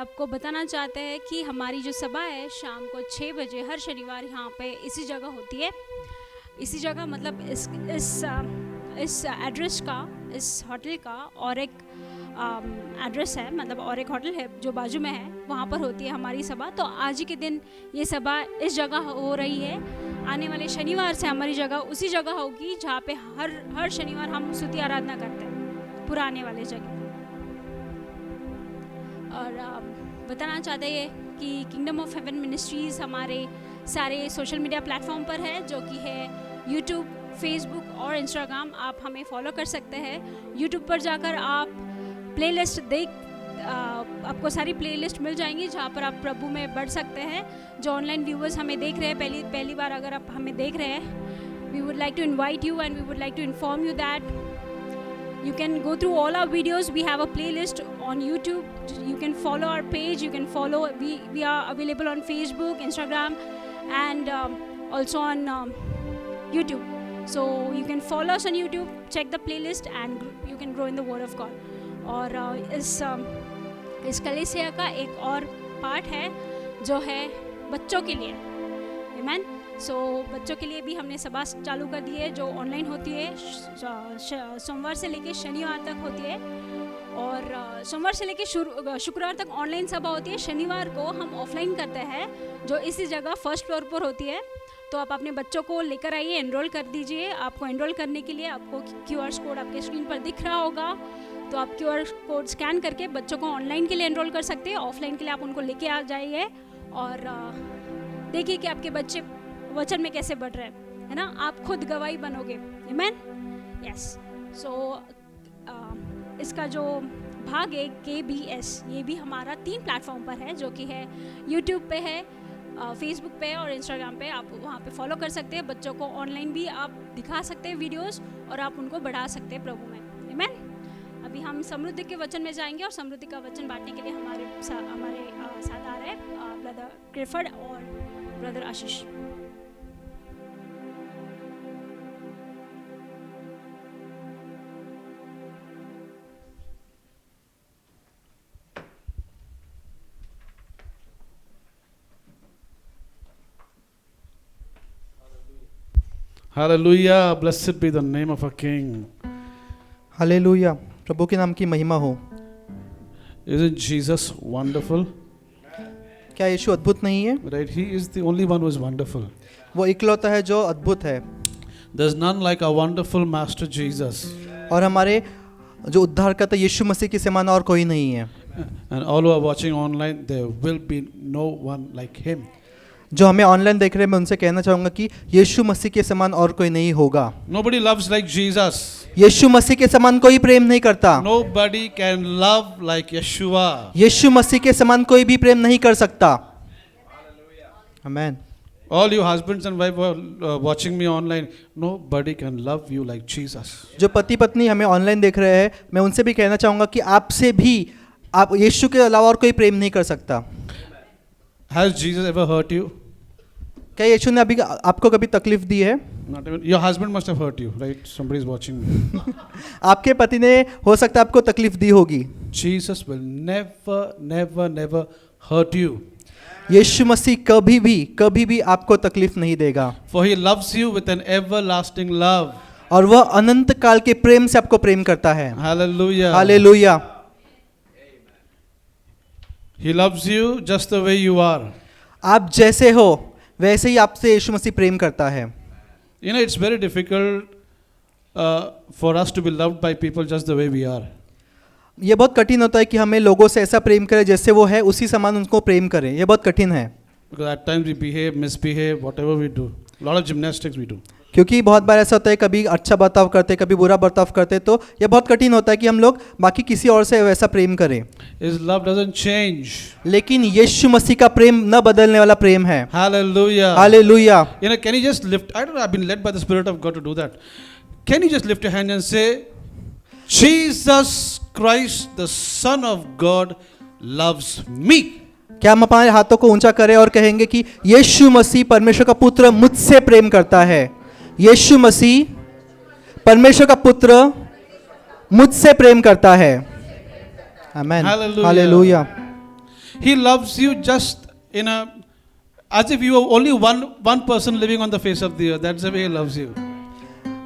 आपको बताना चाहते हैं कि हमारी जो सभा है शाम को 6 बजे हर शनिवार यहाँ पे इसी जगह होती है। इसी जगह मतलब इस एड्रेस का, इस होटल का और एक एड्रेस है, मतलब और एक होटल है जो बाजू में है, वहाँ पर होती है हमारी सभा। तो आज ही के दिन ये सभा इस जगह हो रही है। आने वाले शनिवार से हमारी जगह उसी जगह होगी जहाँ पे हर शनिवार हम स्तुति आराधना करते हैं, पुराने वाले जगह। और बताना चाहते हैं कि किंगडम ऑफ हेवन मिनिस्ट्रीज़ हमारे सारे सोशल मीडिया प्लेटफॉर्म पर है, जो कि है यूट्यूब, फेसबुक और इंस्टाग्राम। आप हमें फॉलो कर सकते हैं। यूट्यूब पर जाकर आप प्लेलिस्ट आपको सारी प्लेलिस्ट मिल जाएंगी जहाँ पर आप प्रभु में बढ़ सकते हैं। जो ऑनलाइन व्यूवर्स हमें देख रहे हैं पहली बार अगर आप हमें देख रहे हैं, we would like to invite you and we would like to inform you that you can go through all our videos. We have a playlist on YouTube. You can follow our page. You can follow, we are available on Facebook, Instagram and also on YouTube. So you can follow us on YouTube, check the playlist and you can grow in the word of God. और इस कलीसिया का एक और part है जो है बच्चों के लिए। आमीन। सो बच्चों के लिए भी हमने सभा चालू कर दी है जो ऑनलाइन होती है, सोमवार से लेकर शनिवार तक होती है। और सोमवार से लेकर शुक्रवार तक ऑनलाइन सभा होती है। शनिवार को हम ऑफलाइन करते हैं जो इसी जगह फर्स्ट फ्लोर पर होती है। तो आप अपने बच्चों को लेकर आइए, एनरोल कर दीजिए। आपको एनरोल करने के लिए आपको QR कोड आपके स्क्रीन पर दिख रहा होगा, तो आप QR कोड स्कैन करके बच्चों को ऑनलाइन के लिए एनरोल कर सकते हैं। ऑफलाइन के लिए आप उनको लेके आ जाइए और देखिए कि आपके बच्चे वचन में कैसे बढ़ रहे हैं, है ना। आप खुद गवाही बनोगे। आमीन। यस। सो इसका जो भाग है KBS, ये भी हमारा 3 प्लेटफॉर्म पर है, जो कि है यूट्यूब पे है, फेसबुक पे और इंस्टाग्राम पे। आप वहाँ पे फॉलो कर सकते हैं। बच्चों को ऑनलाइन भी आप दिखा सकते हैं वीडियोस और आप उनको बढ़ा सकते हैं प्रभु में। आमीन। अभी हम समृद्धि के वचन में जाएंगे और समृद्धि का वचन बांटने के लिए हमारे साथ आ रहे हैं ब्रदर क्रिफर्ड और brother Ashish. Hallelujah, blessed be the name of our King. Hallelujah, प्रभु के नाम की महिमा हो। Isn't Jesus wonderful? क्या यीशु अद्भुत नहीं है? Right, he is the only one who is wonderful. वो इकलौता है जो अद्भुत है। There's none like our wonderful Master Jesus. और हमारे जो उद्धारकर्ता यीशु मसीह के समान और कोई नहीं है। And all who are watching online, there will be no one like him. जो हमें ऑनलाइन देख रहे हैं, मैं उनसे कहना चाहूँगा कि यीशु मसीह के समान और कोई नहीं होगा। Nobody loves like Jesus. यीशु मसीह के समान कोई प्रेम नहीं करता। Nobody can love like Yeshua. यीशु मसीह के समान कोई भी प्रेम नहीं कर सकता। आमीन। All you husbands and wives who are watching me online, nobody can love you like Jesus. जो पति पत्नी हमें ऑनलाइन देख रहे हैं, मैं उनसे भी कहना चाहूँगा कि आपसे भी आप यीशु के अलावा और कोई प्रेम नहीं कर सकता। Has Jesus ever hurt you? क्या यीशु ने अभी आपको कभी तकलीफ दी है? Not even. Your husband must have hurt you, right? Somebody is watching me. आपके पति ने हो सकता है आपको तकलीफ दी होगी। Jesus will never, never, never hurt you. यीशु मसीह कभी भी आपको तकलीफ नहीं देगा। For he loves you with an everlasting love. और वह अनंत काल के प्रेम से आपको प्रेम करता है। Hallelujah. Hallelujah. He loves you just the way you are. आप जैसे हो वैसे ही आपसे यीशु मसीह प्रेम करता है। You know, it's very difficult for us to be loved by people just the way we are. ये बहुत कठिन होता है कि हमें लोगों से ऐसा प्रेम करें जैसे वो है उसी समान उनको प्रेम करें। ये बहुत कठिन है। Because at times we behave, misbehave, whatever we do. A lot of gymnastics we do. क्योंकि बहुत बार ऐसा होता है, कभी अच्छा बर्ताव करते, कभी बुरा बर्ताव करते, तो ये बहुत कठिन होता है कि हम लोग बाकी किसी और से वैसा प्रेम करें। His love doesn't change. लेकिन यीशु मसीह का प्रेम न बदलने वाला प्रेम है। Hallelujah. Hallelujah. You know, can you just lift? I don't know. I've been led by the Spirit of God to do that. Can you just lift your hand and say, Jesus Christ, the Son of God, loves me. क्या हम हमारे हाथों को ऊंचा करें और कहेंगे कि यीशु मसीह परमेश्वर का पुत्र मुझसे प्रेम करता है। यीशु मसीह परमेश्वर का पुत्र मुझसे प्रेम करता है। आमीन। Hallelujah. Hallelujah. He loves you just in a, as if you are only one person living on the face of the earth. That's the way He loves you.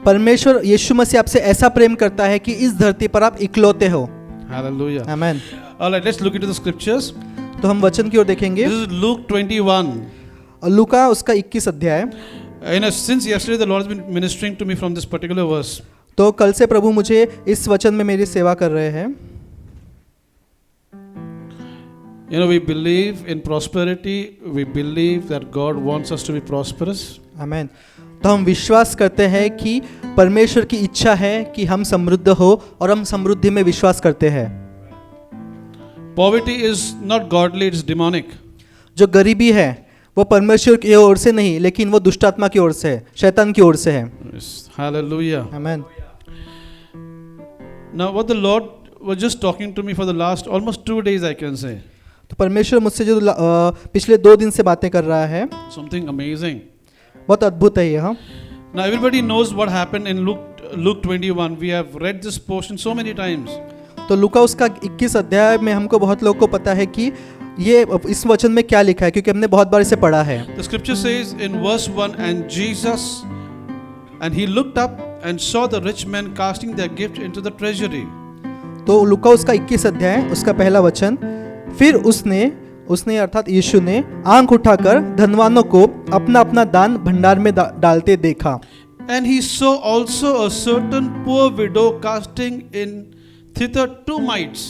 परमेश्वर यीशु मसीह आपसे ऐसा प्रेम करता है कि इस धरती पर आप इकलौते हो। Hallelujah. Amen. All right, let's look into the scriptures. तो हम वचन की ओर देखेंगे। This is Luke 21. और लूका उसका 21 अध्याय। Since yesterday the Lord has been ministering to me from this particular verse. तो कल से प्रभु मुझे इस वचन में मेरी सेवा कर रहे हैं। You know, we believe in prosperity. We believe that God wants us to be prosperous. आमेन। तो हम विश्वास करते हैं कि परमेश्वर की इच्छा है कि हम समृद्ध हो और हम समृद्धि में विश्वास करते हैं। Poverty is not godly, it's demonic. जो गरीबी है वो परमेश्वर की ओर से नहीं, लेकिन वो दुष्टात्मा की ओर से है, शैतान की ओर से है। Yes. Hallelujah. Amen. Now what the Lord was just talking to me for the last almost 2 days, I can say. तो परमेश्वर मुझसे जो पिछले 2 दिन से बातें कर रहा है, Something amazing. बहुत अद्भुत है यह। Now everybody knows what happened in Luke 21. We have read this portion so many times. तो लूका उसका 21 अध्याय में हमको बहुत लोगों को पता है कि ये इस वचन में क्या लिखा है, क्योंकि हमने बहुत बार इसे पढ़ा है। The scripture says in verse 1, and he looked up and saw the rich men casting their gift into the treasury. तो लूका उसका 21 अध्याय उसका पहला वचन, फिर उसने अर्थात यीशु ने आंख उठाकर धनवानों को अपना अपना दान भंडार में डालते देखा। And he saw also a certain poor widow casting in thither 2 mites.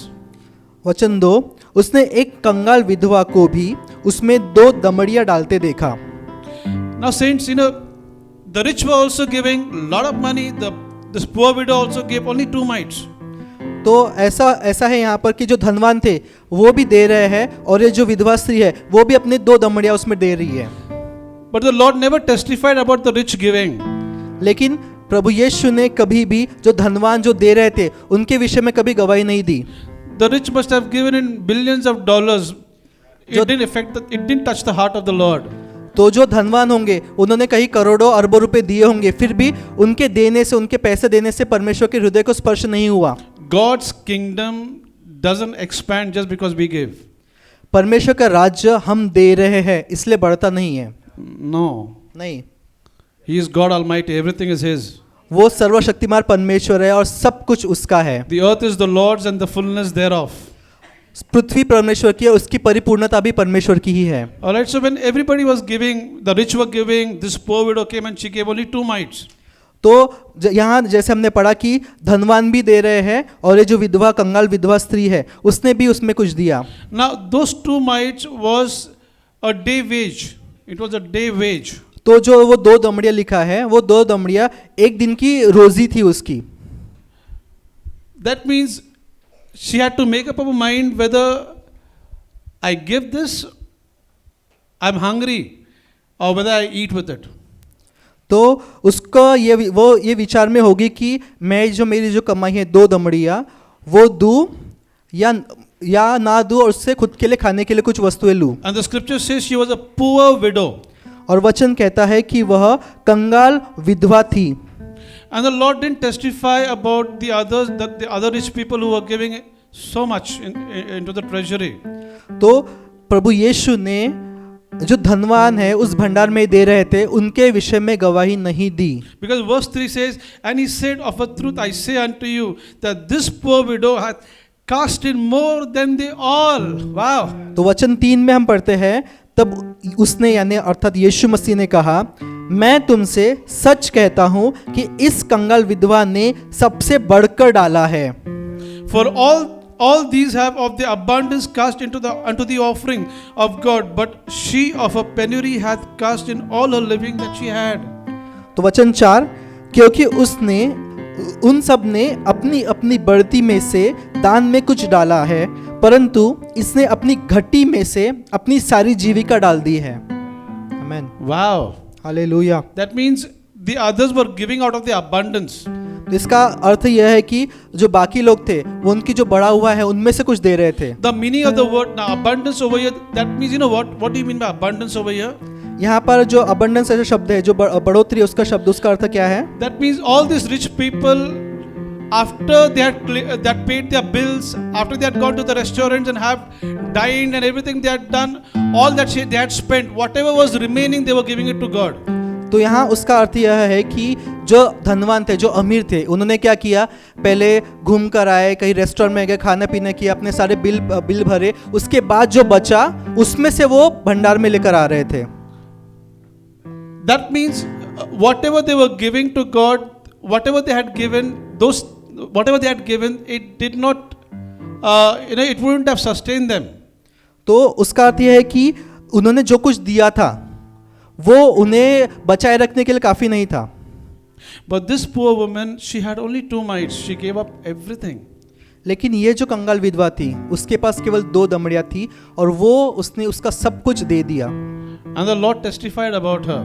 वचन 2, उसने एक कंगाल विधवा को भी उसमें 2 दमड़ियां डालते देखा। Now saints, you know, the rich were also giving a lot of money. This poor widow also gave only 2 mites. तो ऐसा है यहाँ पर कि जो धनवान थे वो भी दे रहे हैं और ये जो विधवा स्त्री है वो भी अपने 2 दमड़ियां उसमें दे रही है। But the Lord never testified about the rich giving. लेकिन प्रभु यीशु ने कभी भी जो धनवान जो दे रहे थे उनके विषय में कभी गवाही नहीं दी। The rich must have given in billions of dollars. It didn't touch the heart of the Lord. तो जो धनवान होंगे उन्होंने कहीं करोड़ों अरबों रुपए दिए होंगे, फिर भी उनके देने से, उनके पैसे देने से परमेश्वर के हृदय को स्पर्श नहीं हुआ। God's kingdom doesn't expand just because we give. परमेश्वर का राज्य हम दे रहे हैं इसलिए बढ़ता नहीं है। No. नहीं, He is God Almighty. Everything is His. वो सर्वशक्तिमान परमेश्वर है और सब कुछ उसका है। The earth is the Lord's and the fullness thereof. पृथ्वी परमेश्वर की है, उसकी परिपूर्णता भी परमेश्वर की ही है। Alright, so when everybody was giving, the rich were giving, this poor widow came and she gave only 2 mites. तो यहाँ जैसे हमने पढ़ा कि धनवान भी दे रहे हैं और ये जो विधवा, कंगाल विधवा स्त्री है उसने भी उसमें कुछ दिया। Now those 2 mites was a day wage. It was a day wage. तो जो वो 2 दमड़ियां लिखा है वो 2 दमड़ियां एक दिन की रोजी थी उसकी। That means she had to make up her mind whether I give this, I'm hungry, or whether I eat with it. तो उसका ये विचार में होगी कि मैं जो मेरी जो कमाई है 2 दमड़ियां वो दूं या ना दूं और उससे खुद के लिए खाने के लिए कुछ वस्तुएं लूं। And the scripture says she was a poor widow. और वचन कहता है कि वह कंगाल विधवा थी। And the Lord didn't testify about the others, the other rich people who were giving so much into the treasury. तो प्रभु यीशु ने जो धनवान है उस भंडार में दे रहे थे उनके विषय में गवाही नहीं दी। Because verse 3 says, and he said, of a truth I say unto you that this poor widow hath cast in more than they all. Wow. तो वचन 3 में हम पढ़ते हैं, तब उसने यानी अर्थात यीशु मसीह ने कहा, मैं तुमसे सच कहता हूं कि इस कंगाल विधवा ने सबसे बढ़कर डाला है। For all these have of the abundance cast unto the offering of God, but she of a penury hath cast in all her living that she had. तो वचन 4, क्योंकि उसने उन सब ने अपनी अपनी बढ़ती में से दान में कुछ डाला है, परंतु इसने अपनी घटी में से अपनी सारी जीविका डाल दी है। आमेन। Wow. Hallelujah. That means the others were giving out of the abundance. इसका अर्थ यह है कि जो बाकी लोग थे वो उनकी जो बढ़ा हुआ है उनमें से कुछ दे रहे थे। The meaning of the word now abundance over here, that means, you know what do you mean by abundance over here? यहाँ पर जो abundance ऐसा शब्द है, जो बढ़ोतरी उसका शब्द, उसका अर्थ क्या है? That means all these rich people after they had that paid their bills, after they had gone to the restaurants and have dined and everything they had done, all that they had spent, whatever was remaining, they were giving it to God. तो यहाँ उसका अर्थ यह है कि जो धनवान थे, जो अमीर थे, उन्होंने क्या किया, पहले घूम कर आए, कहीं रेस्टोरेंट में गए, खाना पीना किया, अपने सारे बिल भरे, उसके बाद जो बचा उसमें से वो भंडार में लेकर आ रहे थे. That means whatever they were giving to God, whatever they had given, whatever they had given, it did not, it wouldn't have sustained them. तो उसका अर्थ यह है कि उन्होंने जो कुछ दिया था वो उन्हें बचाए रखने के लिए काफी नहीं था. But this poor woman, she had only 2 mites. She gave up everything. लेकिन ये जो कंगाल विधवा थी, उसके पास केवल 2 दमड़ियां थी और उसने उसका सब कुछ दे दिया. And the Lord testified about her.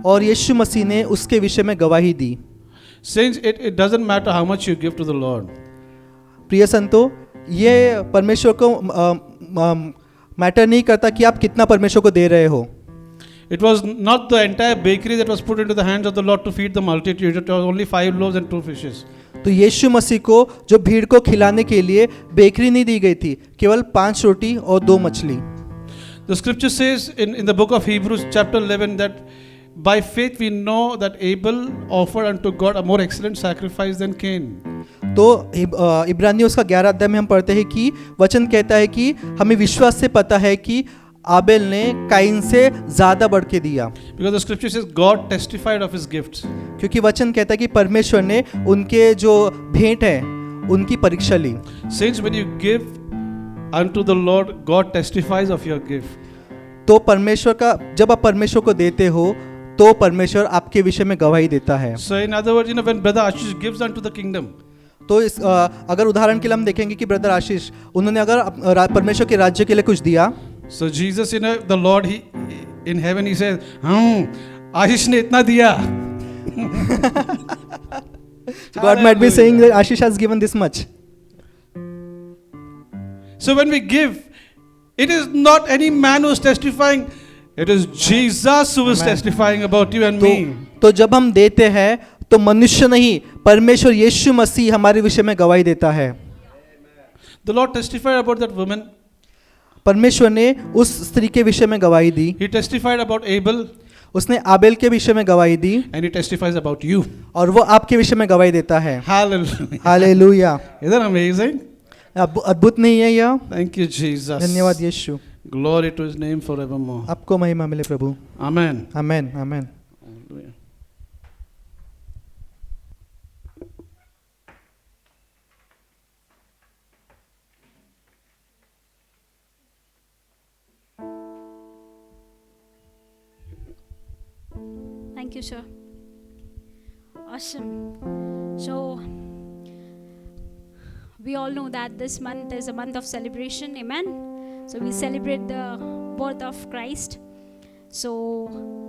और यीशु मसीह ने उसके विषय में गवाही दी. Since it doesn't matter how much you give to the Lord. प्रिय संतो, ये परमेश्वर को मैटर नहीं करता कि आप कितना परमेश्वर को दे रहे हो. It was not the entire bakery that was put into the hands of the Lord to feed the multitude. It was only 5 loaves and 2 fishes. तो यीशु मसीह को जो भीड़ को खिलाने के लिए बेकरी नहीं दी गई थी, केवल 5 रोटी और 2 मछली. The scripture says in the book of Hebrews chapter 11 that by faith we know that Abel offered unto God a more excellent sacrifice than Cain. तो इब्रानियों उसका 11 अध्याय में हम पढ़ते हैं कि वचन कहता है कि हमें विश्वास से पता है कि आबेल ने काइन से ज्यादा बढ़ के दिया. Because the scripture says God testified of his gifts. क्योंकि वचन कहता है कि परमेश्वर ने उनके जो भेंट है उनकी परीक्षा ली. Saints, when you give unto the Lord, God testifies of your gift. तो परमेश्वर का, जब आप परमेश्वर को देते हो तो परमेश्वर आपके विषय में गवाही देता है. So in other words, when brother Ashish gives unto the kingdom, तो अगर उदाहरण के लिए हम देखेंगे कि ब्रदर आशीष, उन्होंने अगर परमेश्वर के राज्य के लिए कुछ दिया. So Jesus, the Lord, he in heaven, he says, Ashish ने इतना दिया. God might be saying that Ashish has given this much. So when we give, it is not any man who is testifying, it is Jesus who is testifying about you and me. तो जब हम देते हैं तो मनुष्य नहीं, परमेश्वर यीशु मसीह हमारे विषय में गवाही देता है. The Lord testified about that woman. परमेश्वर ने उस स्त्री के विषय में गवाही दी. He testified about Abel. उसने आबेल के विषय में गवाही दी. And he testifies about you. और वो आपके विषय में गवाही देता है. Hallelujah. Hallelujah. Isn't that amazing? अद्भुत नहीं है यह? Thank you, Jesus. धन्यवाद यीशु. Glory to his name forevermore. आपको महिमा मिले प्रभु. Amen. Amen, amen. Hallelujah. Thank you, sir. Awesome. So, we all know that this month is a month of celebration. Amen. So, we celebrate the birth of Christ. So,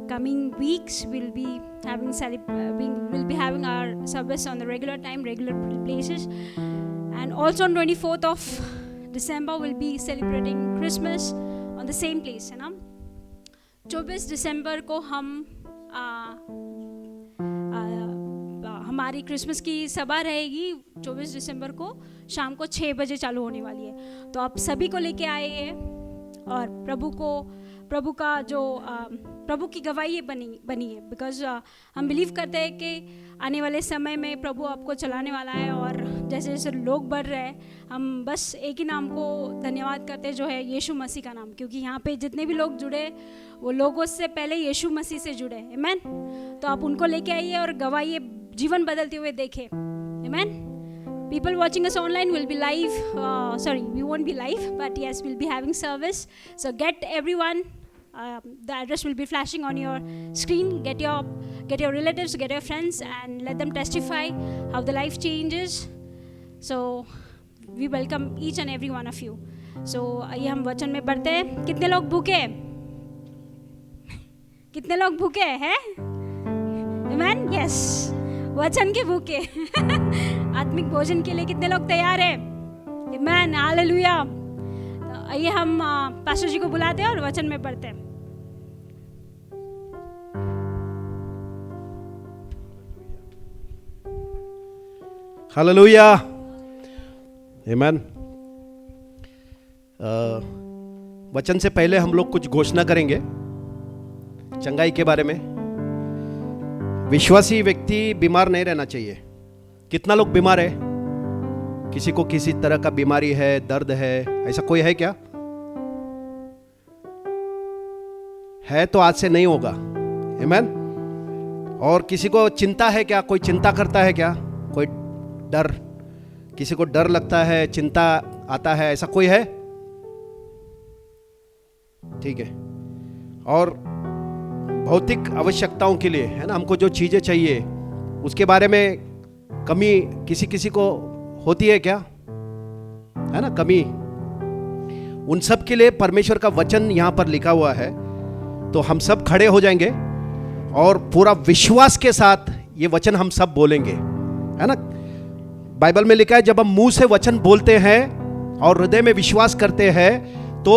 coming weeks we'll be having our service on the regular time, regular places, and also on 24th of December we'll be celebrating Christmas on the same place. है ना? 24 दिसंबर को हम हमारी Christmas की सभा रहेगी. 24 दिसंबर को शाम को 6 बजे चालू होने वाली है. तो आप सभी को लेके आइए और प्रभु का जो प्रभु की गवाही बनी है. बिकॉज हम बिलीव करते हैं कि आने वाले समय में प्रभु आपको चलाने वाला है. और जैसे जैसे लोग बढ़ रहे हैं, हम बस एक ही नाम को धन्यवाद करते हैं, जो है यीशु मसीह का नाम. क्योंकि यहाँ पे जितने भी लोग जुड़े, वो लोगों से पहले यीशु मसीह से जुड़े. आमेन. तो आप उनको लेके आइए और गवाही जीवन बदलते हुए देखें. आमेन. People watching us online will be live. We won't be live, but yes, we'll be having service. So get everyone. The address will be flashing on your screen. Get your relatives, get your friends, and let them testify how the life changes. So we welcome each and every one of you. So आइए हम वचन में बढ़ते हैं. कितने लोग भूखे? कितने लोग भूखे हैं? Amen? Yes. वचन के भूखे. आत्मिक भोजन के लिए कितने लोग तैयार हैं? Amen. हालेलुया. आइए हम पास्टर जी को बुलाते हैं और वचन में पढ़ते हैं. हालेलुया, आमीन। वचन से पहले हम लोग कुछ घोषणा करेंगे चंगाई के बारे में। विश्वासी व्यक्ति बीमार नहीं रहना चाहिए। कितना लोग बीमार है? किसी को किसी तरह का बीमारी है, दर्द है, ऐसा कोई है क्या? है तो आज से नहीं होगा, आमीन। और किसी को चिंता है क्या? कोई चिंता करता है क्या? कोई डर, किसी को डर लगता है, चिंता आता है, ऐसा कोई है? ठीक है। और भौतिक आवश्यकताओं के लिए, है ना, हमको जो चीजें चाहिए उसके बारे में कमी किसी किसी को होती है क्या? है ना, कमी। उन सब के लिए परमेश्वर का वचन यहां पर लिखा हुआ है। तो हम सब खड़े हो जाएंगे और पूरा विश्वास के साथ ये वचन हम सब बोलेंगे, है ना। बाइबल में लिखा है जब हम मुंह से वचन बोलते हैं और हृदय में विश्वास करते हैं तो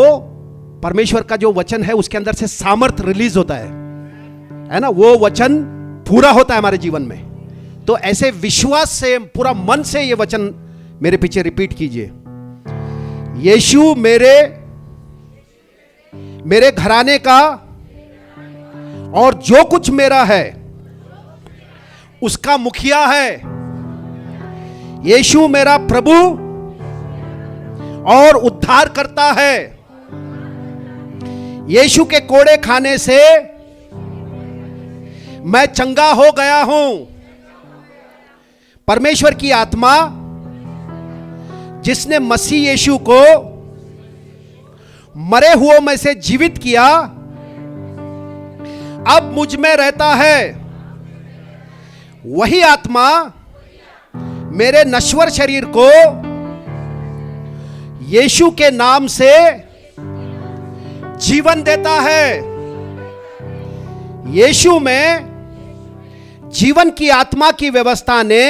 परमेश्वर का जो वचन है उसके अंदर से सामर्थ रिलीज होता है ना, वो वचन पूरा होता है हमारे जीवन में। तो ऐसे विश्वास से, पूरा मन से ये वचन मेरे पीछे रिपीट कीजिए। यीशु मेरे घराने का और जो कुछ मेरा है उसका मुखिया है। यीशु मेरा प्रभु और उद्धार करता है। यीशु के कोड़े खाने से मैं चंगा हो गया हूं। परमेश्वर की आत्मा जिसने मसीह यीशु को मरे हुओं में से जीवित किया अब मुझ में रहता है। वही आत्मा मेरे नश्वर शरीर को यीशु के नाम से जीवन देता है। यीशु में जीवन की आत्मा की व्यवस्था ने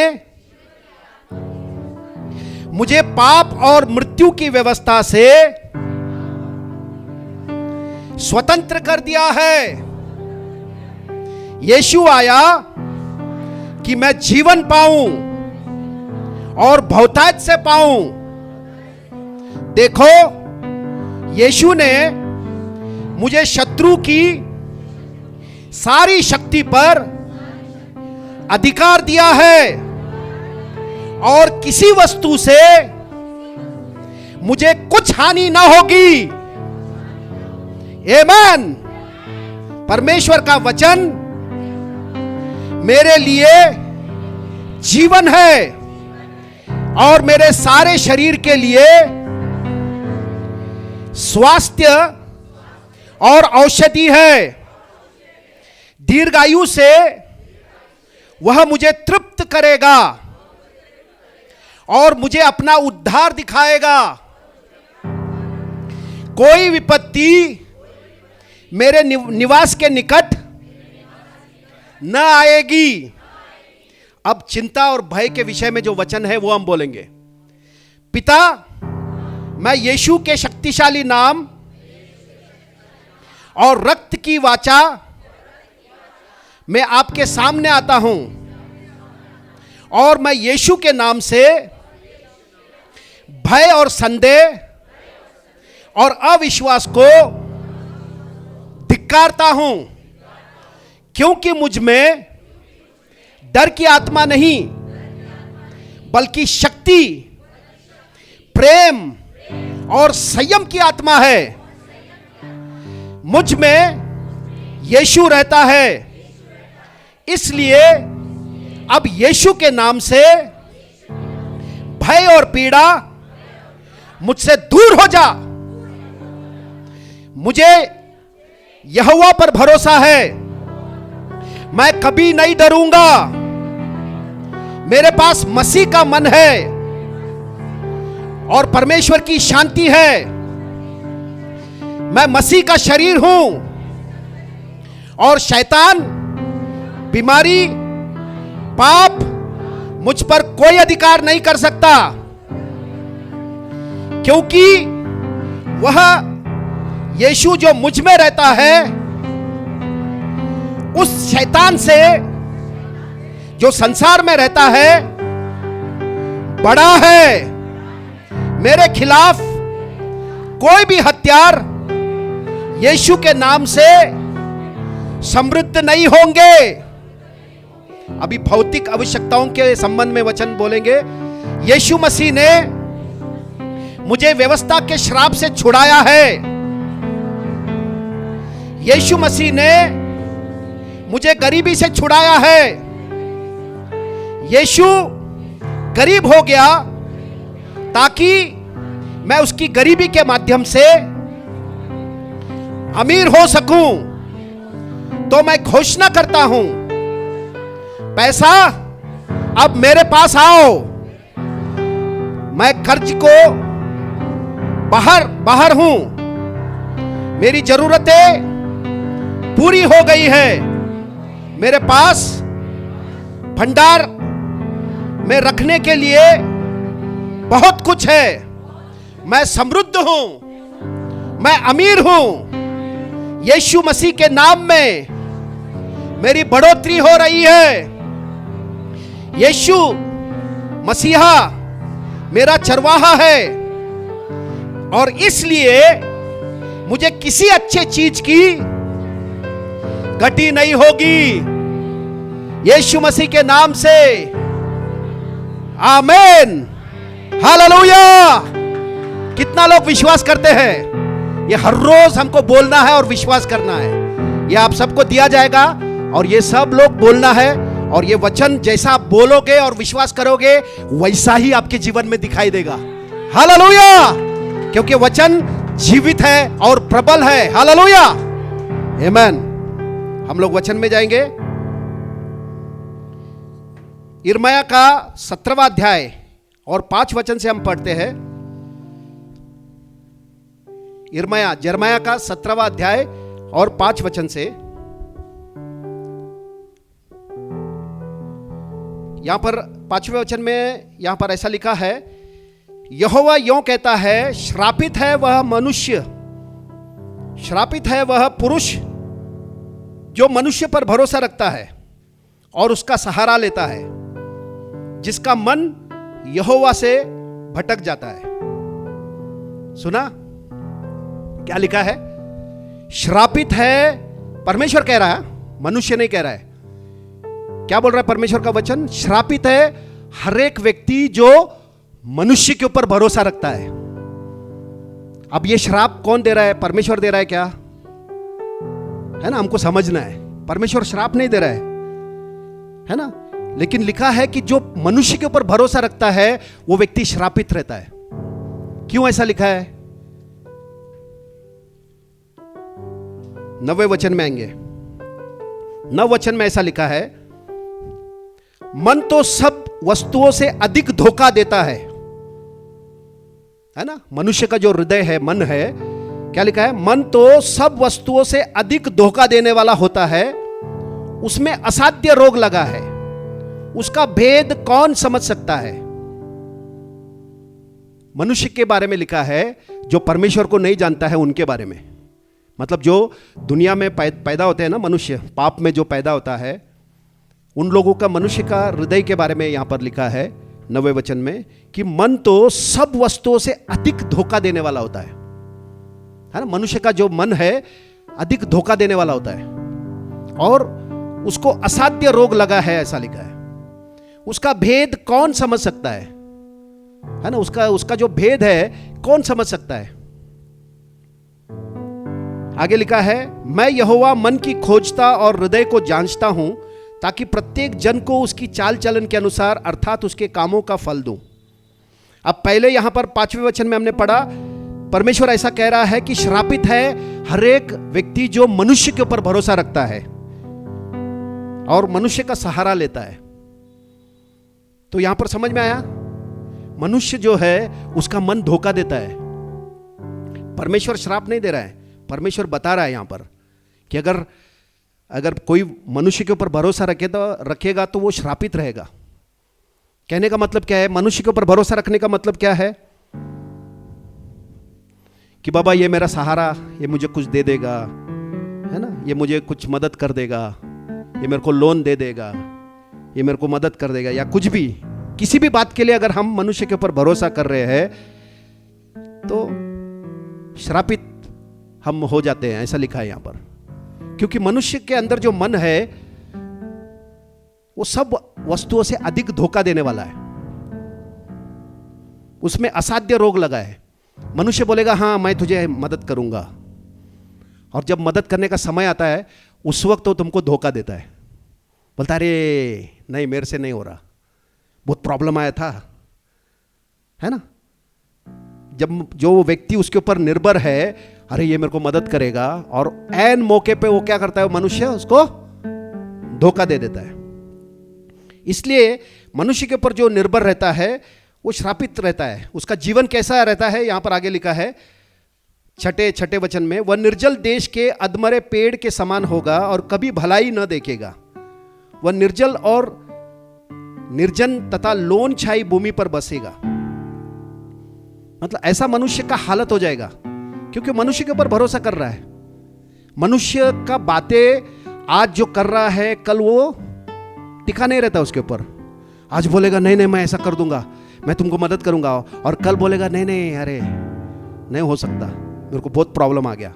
मुझे पाप और मृत्यु की व्यवस्था से स्वतंत्र कर दिया है। यीशु आया कि मैं जीवन पाऊं और बहुतायत से पाऊं। देखो, यीशु ने मुझे शत्रु की सारी शक्ति पर अधिकार दिया है और किसी वस्तु से मुझे कुछ हानि ना होगी। आमीन। परमेश्वर का वचन मेरे लिए जीवन है और मेरे सारे शरीर के लिए स्वास्थ्य और औषधि है। दीर्घायु से वह मुझे तृप्त करेगा और मुझे अपना उद्धार दिखाएगा। कोई विपत्ति मेरे निवास के निकट न आएगी। अब चिंता और भय के विषय में जो वचन है वो हम बोलेंगे। पिता, मैं यीशु के शक्तिशाली नाम और रक्त की वाचा मैं आपके सामने आता हूं और मैं यीशु के नाम से भय और संदेह और अविश्वास को धिक्कारता हूं, क्योंकि मुझ में डर की आत्मा नहीं बल्कि शक्ति, प्रेम और संयम की आत्मा है। मुझ में यीशु रहता है, इसलिए अब यीशु के नाम से भय और पीड़ा मुझसे दूर हो जा। मुझे यहोवा पर भरोसा है, मैं कभी नहीं डरूंगा। मेरे पास मसीह का मन है और परमेश्वर की शांति है। मैं मसीह का शरीर हूं और शैतान, बीमारी, पाप मुझ पर कोई अधिकार नहीं कर सकता, क्योंकि वह यीशु जो मुझ में रहता है उस शैतान से जो संसार में रहता है बड़ा है। मेरे खिलाफ कोई भी हथियार यीशु के नाम से समृद्ध नहीं होंगे। अभी भौतिक आवश्यकताओं के संबंध में वचन बोलेंगे। यीशु मसीह ने मुझे व्यवस्था के श्राप से छुड़ाया है। यीशु मसीह ने मुझे गरीबी से छुड़ाया है। यीशु गरीब हो गया ताकि मैं उसकी गरीबी के माध्यम से अमीर हो सकूं। तो मैं घोषणा करता हूं, पैसा अब मेरे पास आओ। मैं कर्ज को बाहर हूं। मेरी जरूरतें पूरी हो गई है। मेरे पास भंडार में रखने के लिए बहुत कुछ है। मैं समृद्ध हूं, मैं अमीर हूं। यीशु मसीह के नाम में मेरी बढ़ोतरी हो रही है। यीशु मसीहा मेरा चरवाहा है और इसलिए मुझे किसी अच्छे चीज की घटी नहीं होगी। यीशु मसीह के नाम से आमीन, हालेलुया। कितना लोग विश्वास करते हैं? ये हर रोज हमको बोलना है और विश्वास करना है। ये आप सबको दिया जाएगा और ये सब लोग बोलना है। और ये वचन जैसा आप बोलोगे और विश्वास करोगे वैसा ही आपके जीवन में दिखाई देगा। हालेलुया, क्योंकि वचन जीवित है और प्रबल है। हालेलुया, आमीन। हम लोग वचन में जाएंगे। यिर्मयाह का 17वां अध्याय और 5 वचन से हम पढ़ते हैं। यिर्मयाह का 17वां अध्याय और 5 वचन से। यहां पर 5वें वचन में यहां पर ऐसा लिखा है, यहोवा यों कहता है, श्रापित है वह मनुष्य, श्रापित है वह पुरुष जो मनुष्य पर भरोसा रखता है और उसका सहारा लेता है, जिसका मन यहोवा से भटक जाता है। सुना क्या लिखा है? श्रापित है, परमेश्वर कह रहा है, मनुष्य नहीं कह रहा है। क्या बोल रहा है परमेश्वर का वचन? श्रापित है हर एक व्यक्ति जो मनुष्य के ऊपर भरोसा रखता है। अब ये श्राप कौन दे रहा है? परमेश्वर दे रहा है क्या? है ना, हमको समझना है। परमेश्वर श्राप नहीं दे रहा है ना, लेकिन लिखा है कि जो मनुष्य के ऊपर भरोसा रखता है वो व्यक्ति श्रापित रहता है। क्यों ऐसा लिखा है? 9वें वचन में आएंगे। 9 वचन में ऐसा लिखा है, मन तो सब वस्तुओं से अधिक धोखा देता है ना। मनुष्य का जो हृदय है, मन है, क्या लिखा है? मन तो सब वस्तुओं से अधिक धोखा देने वाला होता है, उसमें असाध्य रोग लगा है, उसका भेद कौन समझ सकता है। मनुष्य के बारे में लिखा है, जो परमेश्वर को नहीं जानता है उनके बारे में। मतलब जो दुनिया में पैदा होते हैं ना मनुष्य, पाप में जो पैदा होता है, उन लोगों का, मनुष्य का हृदय के बारे में यहां पर लिखा है 9वें वचन में कि मन तो सब वस्तुओं से अधिक धोखा देने वाला होता है ना। मनुष्य का जो मन है अधिक धोखा देने वाला होता है और उसको असाध्य रोग लगा है, ऐसा लिखा है। उसका भेद कौन समझ सकता है ना। उसका जो भेद है कौन समझ सकता है। आगे लिखा है, मैं यहोवा मन की खोजता और हृदय को जांचता हूं, ताकि प्रत्येक जन को उसकी चाल चलन के अनुसार अर्थात उसके कामों का फल दूं। अब पहले यहां पर 5वें वचन में हमने पढ़ा, परमेश्वर ऐसा कह रहा है कि श्रापित है हर एक व्यक्ति जो मनुष्य के ऊपर भरोसा रखता है और मनुष्य का सहारा लेता है। तो यहां पर समझ में आया, मनुष्य जो है उसका मन धोखा देता है। परमेश्वर श्राप नहीं दे रहा है, परमेश्वर बता रहा है यहां पर कि अगर कोई मनुष्य के ऊपर भरोसा रखेगा तो वो श्रापित रहेगा। कहने का मतलब क्या है? मनुष्य के ऊपर भरोसा रखने का मतलब क्या है? कि बाबा ये मेरा सहारा, ये मुझे कुछ दे देगा, है ना, ये मुझे कुछ मदद कर देगा, ये मेरे को लोन दे देगा, ये मेरे को मदद कर देगा, या कुछ भी। किसी भी बात के लिए अगर हम मनुष्य के ऊपर भरोसा कर रहे हैं तो श्रापित हम हो जाते हैं, ऐसा लिखा है यहां पर। क्योंकि मनुष्य के अंदर जो मन है वो सब वस्तुओं से अधिक धोखा देने वाला है, उसमें असाध्य रोग लगा है। मनुष्य बोलेगा हाँ मैं तुझे मदद करूंगा, और जब मदद करने का समय आता है उस वक्त तो तुमको धोखा देता है, बोलता अरे नहीं मेरे से नहीं हो रहा, बहुत प्रॉब्लम आया था, है ना। जब जो व्यक्ति उसके ऊपर निर्भर है, अरे ये मेरे को मदद करेगा, और ऐन मौके पे वो क्या करता है, मनुष्य उसको धोखा दे देता है। इसलिए मनुष्य के ऊपर जो निर्भर रहता है वो श्रापित रहता है। उसका जीवन कैसा रहता है, यहां पर आगे लिखा है छठे वचन में, वह निर्जल देश के अधमरे पेड़ के समान होगा और कभी भलाई न देखेगा। वह निर्जल और निर्जन तथा लोन छाई भूमि पर बसेगा। मतलब ऐसा मनुष्य का हालत हो जाएगा, क्योंकि मनुष्य के ऊपर भरोसा कर रहा है। मनुष्य का बातें आज जो कर रहा है कल वो टिका नहीं रहता उसके ऊपर। आज बोलेगा नहीं नहीं मैं ऐसा कर दूंगा, मैं तुमको मदद करूंगा, और कल बोलेगा नहीं नहीं अरे नहीं हो सकता, मेरे को बहुत प्रॉब्लम आ गया,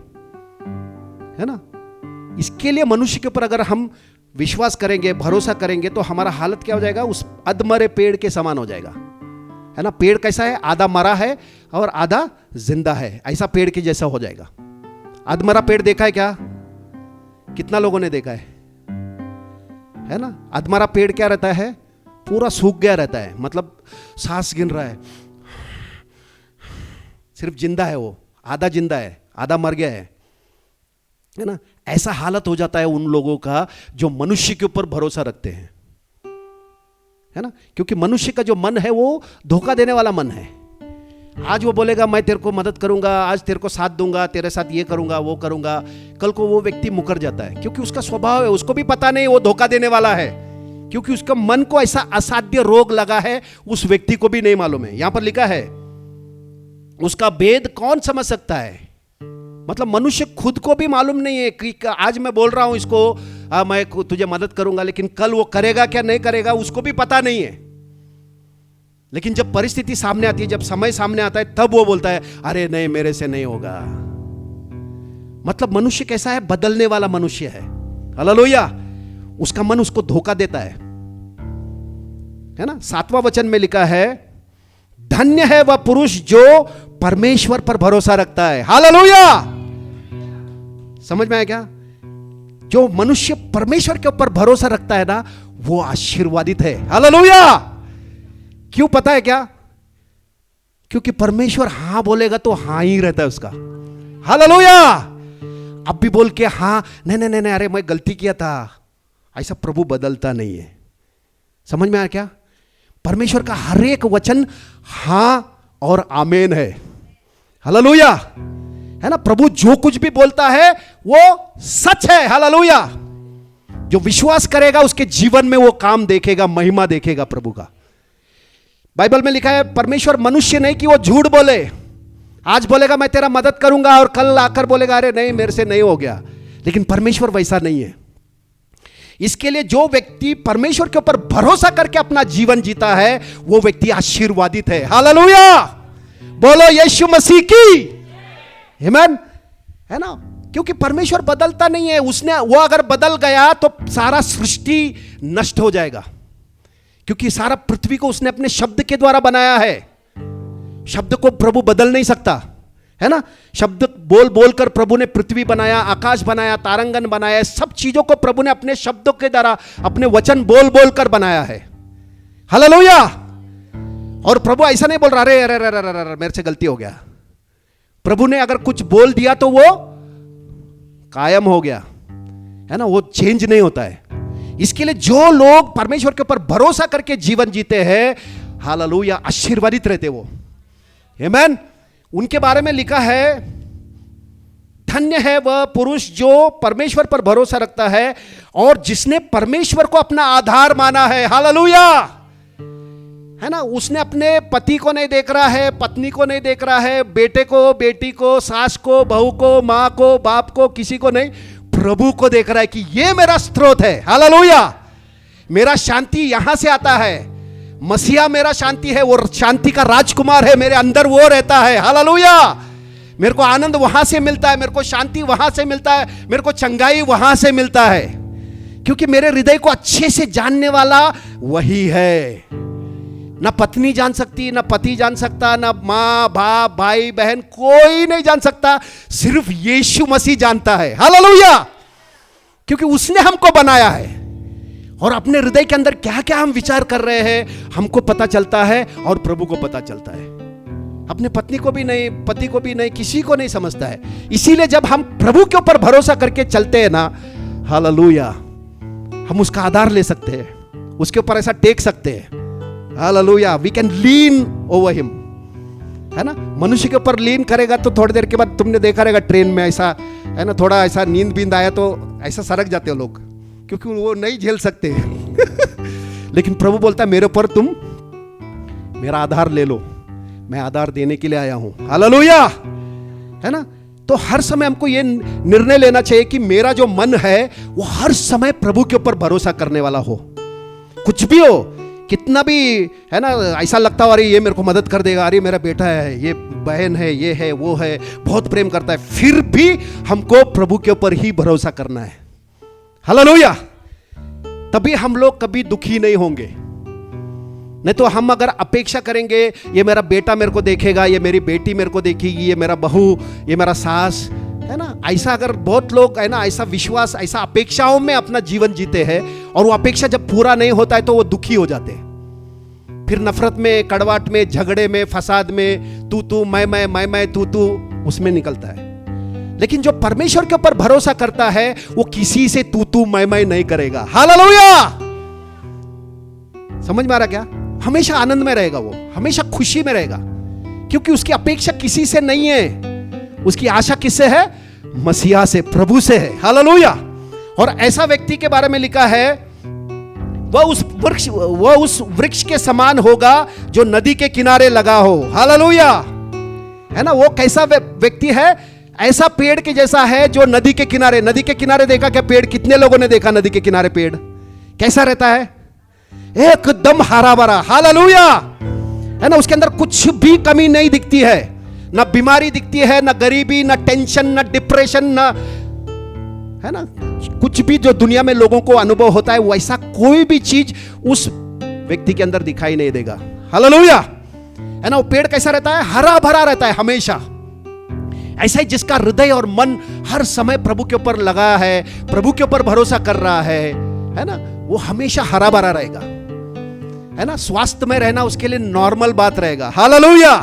है ना। इसके लिए मनुष्य के ऊपर अगर हम विश्वास करेंगे, भरोसा करेंगे, तो हमारा हालत क्या हो जाएगा, उस अधमरे पेड़ के समान हो जाएगा, है ना। पेड़ कैसा है, आधा मरा है और आधा जिंदा है, ऐसा पेड़ के जैसा हो जाएगा। अधमरा पेड़ देखा है क्या, कितना लोगों ने देखा है ना। अधमरा पेड़ क्या रहता है, पूरा सूख गया रहता है, मतलब सांस गिन रहा है, सिर्फ जिंदा है वो, आधा जिंदा है आधा मर गया है ना। ऐसा हालत हो जाता है उन लोगों का जो मनुष्य के ऊपर भरोसा रखते हैं, है ना। क्योंकि मनुष्य का जो मन है वो धोखा देने वाला मन है। आज वो बोलेगा मैं तेरे को मदद करूंगा, आज तेरे को साथ दूंगा, तेरे साथ ये करूंगा वो करूंगा, कल को वो व्यक्ति मुकर जाता है, क्योंकि उसका स्वभाव है, उसको भी पता नहीं वो धोखा देने वाला है, क्योंकि उसका मन को ऐसा असाध्य रोग लगा है, उस व्यक्ति को भी नहीं मालूम है। यहां पर लिखा है उसका भेद कौन समझ सकता है। मतलब मनुष्य खुद को भी मालूम नहीं है कि आज मैं बोल रहा हूं इसको मैं तुझे मदद करूंगा, लेकिन कल वो करेगा क्या नहीं करेगा उसको भी पता नहीं है। लेकिन जब परिस्थिति सामने आती है, जब समय सामने आता है, तब वो बोलता है अरे नहीं मेरे से नहीं होगा। मतलब मनुष्य कैसा है, बदलने वाला मनुष्य है, हालेलुया। उसका मन उसको धोखा देता है ना। 7वां वचन में लिखा है धन्य है वह पुरुष जो परमेश्वर पर भरोसा रखता है, हालेलुया। समझ में आया क्या, जो मनुष्य परमेश्वर के ऊपर भरोसा रखता है ना वो आशीर्वादित है, हालेलुया। क्यों पता है क्या, क्योंकि परमेश्वर हां बोलेगा तो हां ही रहता है उसका, हालेलुया। अब भी बोल के हां नहीं नहीं नहीं अरे मैं गलती किया था, ऐसा प्रभु बदलता नहीं है। समझ में आया क्या, परमेश्वर का हर एक वचन हां और आमेन है, हालेलुया, है ना। प्रभु जो कुछ भी बोलता है वो सच है, हालेलुया। जो विश्वास करेगा उसके जीवन में वो काम देखेगा, महिमा देखेगा प्रभु का। बाइबल में लिखा है परमेश्वर मनुष्य नहीं कि वो झूठ बोले। आज बोलेगा मैं तेरा मदद करूंगा और कल आकर बोलेगा अरे नहीं मेरे से नहीं हो गया। लेकिन परमेश्वर वैसा नहीं है। इसके लिए जो व्यक्ति परमेश्वर के ऊपर भरोसा करके अपना जीवन जीता है वो व्यक्ति आशीर्वादित है, हालेलुया। बोलो यीशु मसीह की आमीन, है ना। क्योंकि परमेश्वर बदलता नहीं है। उसने वो अगर बदल गया तो सारा सृष्टि नष्ट हो जाएगा, क्योंकि सारा पृथ्वी को उसने अपने शब्द के द्वारा बनाया है। शब्द को प्रभु बदल नहीं सकता, है ना। शब्द बोल बोल कर प्रभु ने पृथ्वी बनाया, आकाश बनाया, तारंगन बनाया, सब चीजों को प्रभु ने अपने शब्दों के द्वारा, अपने वचन बोल बोल कर बनाया है, हालेलुया। और प्रभु ऐसा नहीं बोल रहा अरे अरे अरे अरे मेरे से गलती हो गया। प्रभु ने अगर कुछ बोल दिया तो वो कायम हो गया, है ना, वो चेंज नहीं होता है। इसके लिए जो लोग परमेश्वर के ऊपर भरोसा करके जीवन जीते हैं, हालेलुया, आशीर्वादित रहते वो, आमीन। उनके बारे में लिखा है धन्य है वह पुरुष जो परमेश्वर पर भरोसा रखता है और जिसने परमेश्वर को अपना आधार माना है, हालेलुया, है ना। उसने अपने पति को नहीं देख रहा है, पत्नी को नहीं देख रहा है, बेटे को, बेटी को, सास को, बहू को, मां को, बाप को, किसी को नहीं, प्रभु को देख रहा है कि ये मेरा स्रोत है, हालेलुया। मेरा शांति यहां से आता है, मसीहा मेरा शांति है, वो शांति का राजकुमार है, मेरे अंदर वो रहता है। हालेलुया। मेरे को आनंद वहां से मिलता है, मेरे को शांति वहां से मिलता है, मेरे को चंगाई वहां से मिलता है, क्योंकि मेरे हृदय को अच्छे से जानने वाला वही है। ना पत्नी जान सकती, ना पति जान सकता, ना माँ बाप भाई बहन, कोई नहीं जान सकता, सिर्फ यीशु मसीह जानता है। हालेलुया। क्योंकि उसने हमको बनाया है, और अपने हृदय के अंदर क्या क्या हम विचार कर रहे हैं हमको पता चलता है, और प्रभु को पता चलता है। अपने पत्नी को भी नहीं, पति को भी नहीं, किसी को नहीं समझता है। इसीलिए जब हम प्रभु के ऊपर भरोसा करके चलते हैं ना, हालेलुया, हम उसका आधार ले सकते हैं, उसके ऊपर ऐसा टेक सकते हैं। Hallelujah. We can lean over him, है ना। मनुष्य के ऊपर लीन करेगा तो थोड़ी देर के बाद तुमने देखा रहेगा ट्रेन में ऐसा, है ना, थोड़ा ऐसा नींद बींद आया तो ऐसा सरक जाते हो लोग, क्योंकि वो नहीं झेल सकते। लेकिन प्रभु बोलता है मेरे ऊपर तुम मेरा आधार ले लो, मैं आधार देने के लिए आया हूं। हालेलुया, है ना। तो हर समय हमको ये निर्णय लेना चाहिए कि मेरा जो मन है वो हर समय प्रभु के ऊपर भरोसा करने वाला हो। कुछ भी हो, कितना भी, है ना, ऐसा लगता हो अरे ये मेरे को मदद कर देगा, अरे मेरा बेटा है, ये बहन है, ये है, वो है, बहुत प्रेम करता है, फिर भी हमको प्रभु के ऊपर ही भरोसा करना है। हालेलुया। तभी हम लोग कभी दुखी नहीं होंगे। नहीं तो हम अगर अपेक्षा करेंगे ये मेरा बेटा मेरे को देखेगा, ये मेरी बेटी मेरे को देखेगी, ये मेरा बहू, ये मेरा सास, है ना, ऐसा अगर बहुत लोग, है ना, ऐसा विश्वास, ऐसा अपेक्षाओं में अपना जीवन जीते हैं, और वो अपेक्षा जब पूरा नहीं होता है तो वो दुखी हो जाते हैं। फिर नफरत में, कड़वाहट में, झगड़े में, फसाद में, तू मैं तू उसमें निकलता है। लेकिन जो परमेश्वर के ऊपर भरोसा करता है वो किसी से तू मैं नहीं करेगा। हालेलुया। समझ में आ रहा क्या? हमेशा आनंद में रहेगा, वो हमेशा खुशी में रहेगा, क्योंकि उसकी अपेक्षा किसी से नहीं है, उसकी आशा किससे है? मसीहा से, प्रभु से है। हालेलुया। और ऐसा व्यक्ति के बारे में लिखा है वह उस वृक्ष के समान होगा जो नदी के किनारे लगा हो। हालेलुया, है ना। वो कैसा व्यक्ति है? ऐसा पेड़ के जैसा है जो नदी के किनारे, नदी के किनारे देखा क्या पेड़? कितने लोगों ने देखा नदी के किनारे पेड़? कैसा रहता है? एकदम हरा भरा। हालेलुया, है ना। उसके अंदर कुछ भी कमी नहीं दिखती है, ना बीमारी दिखती है, ना गरीबी, ना टेंशन, ना डिप्रेशन, ना, है ना, कुछ भी जो दुनिया में लोगों को अनुभव होता है वैसा कोई भी चीज उस व्यक्ति के अंदर दिखाई नहीं देगा। हालेलुया, है ना। वो पेड़ कैसा रहता है? हरा भरा रहता है हमेशा। ऐसा ही जिसका हृदय और मन हर समय प्रभु के ऊपर लगा है, प्रभु के ऊपर भरोसा कर रहा है ना, वो हमेशा हरा भरा रहेगा, है ना। स्वास्थ्य में रहना उसके लिए नॉर्मल बात रहेगा। हालेलुया।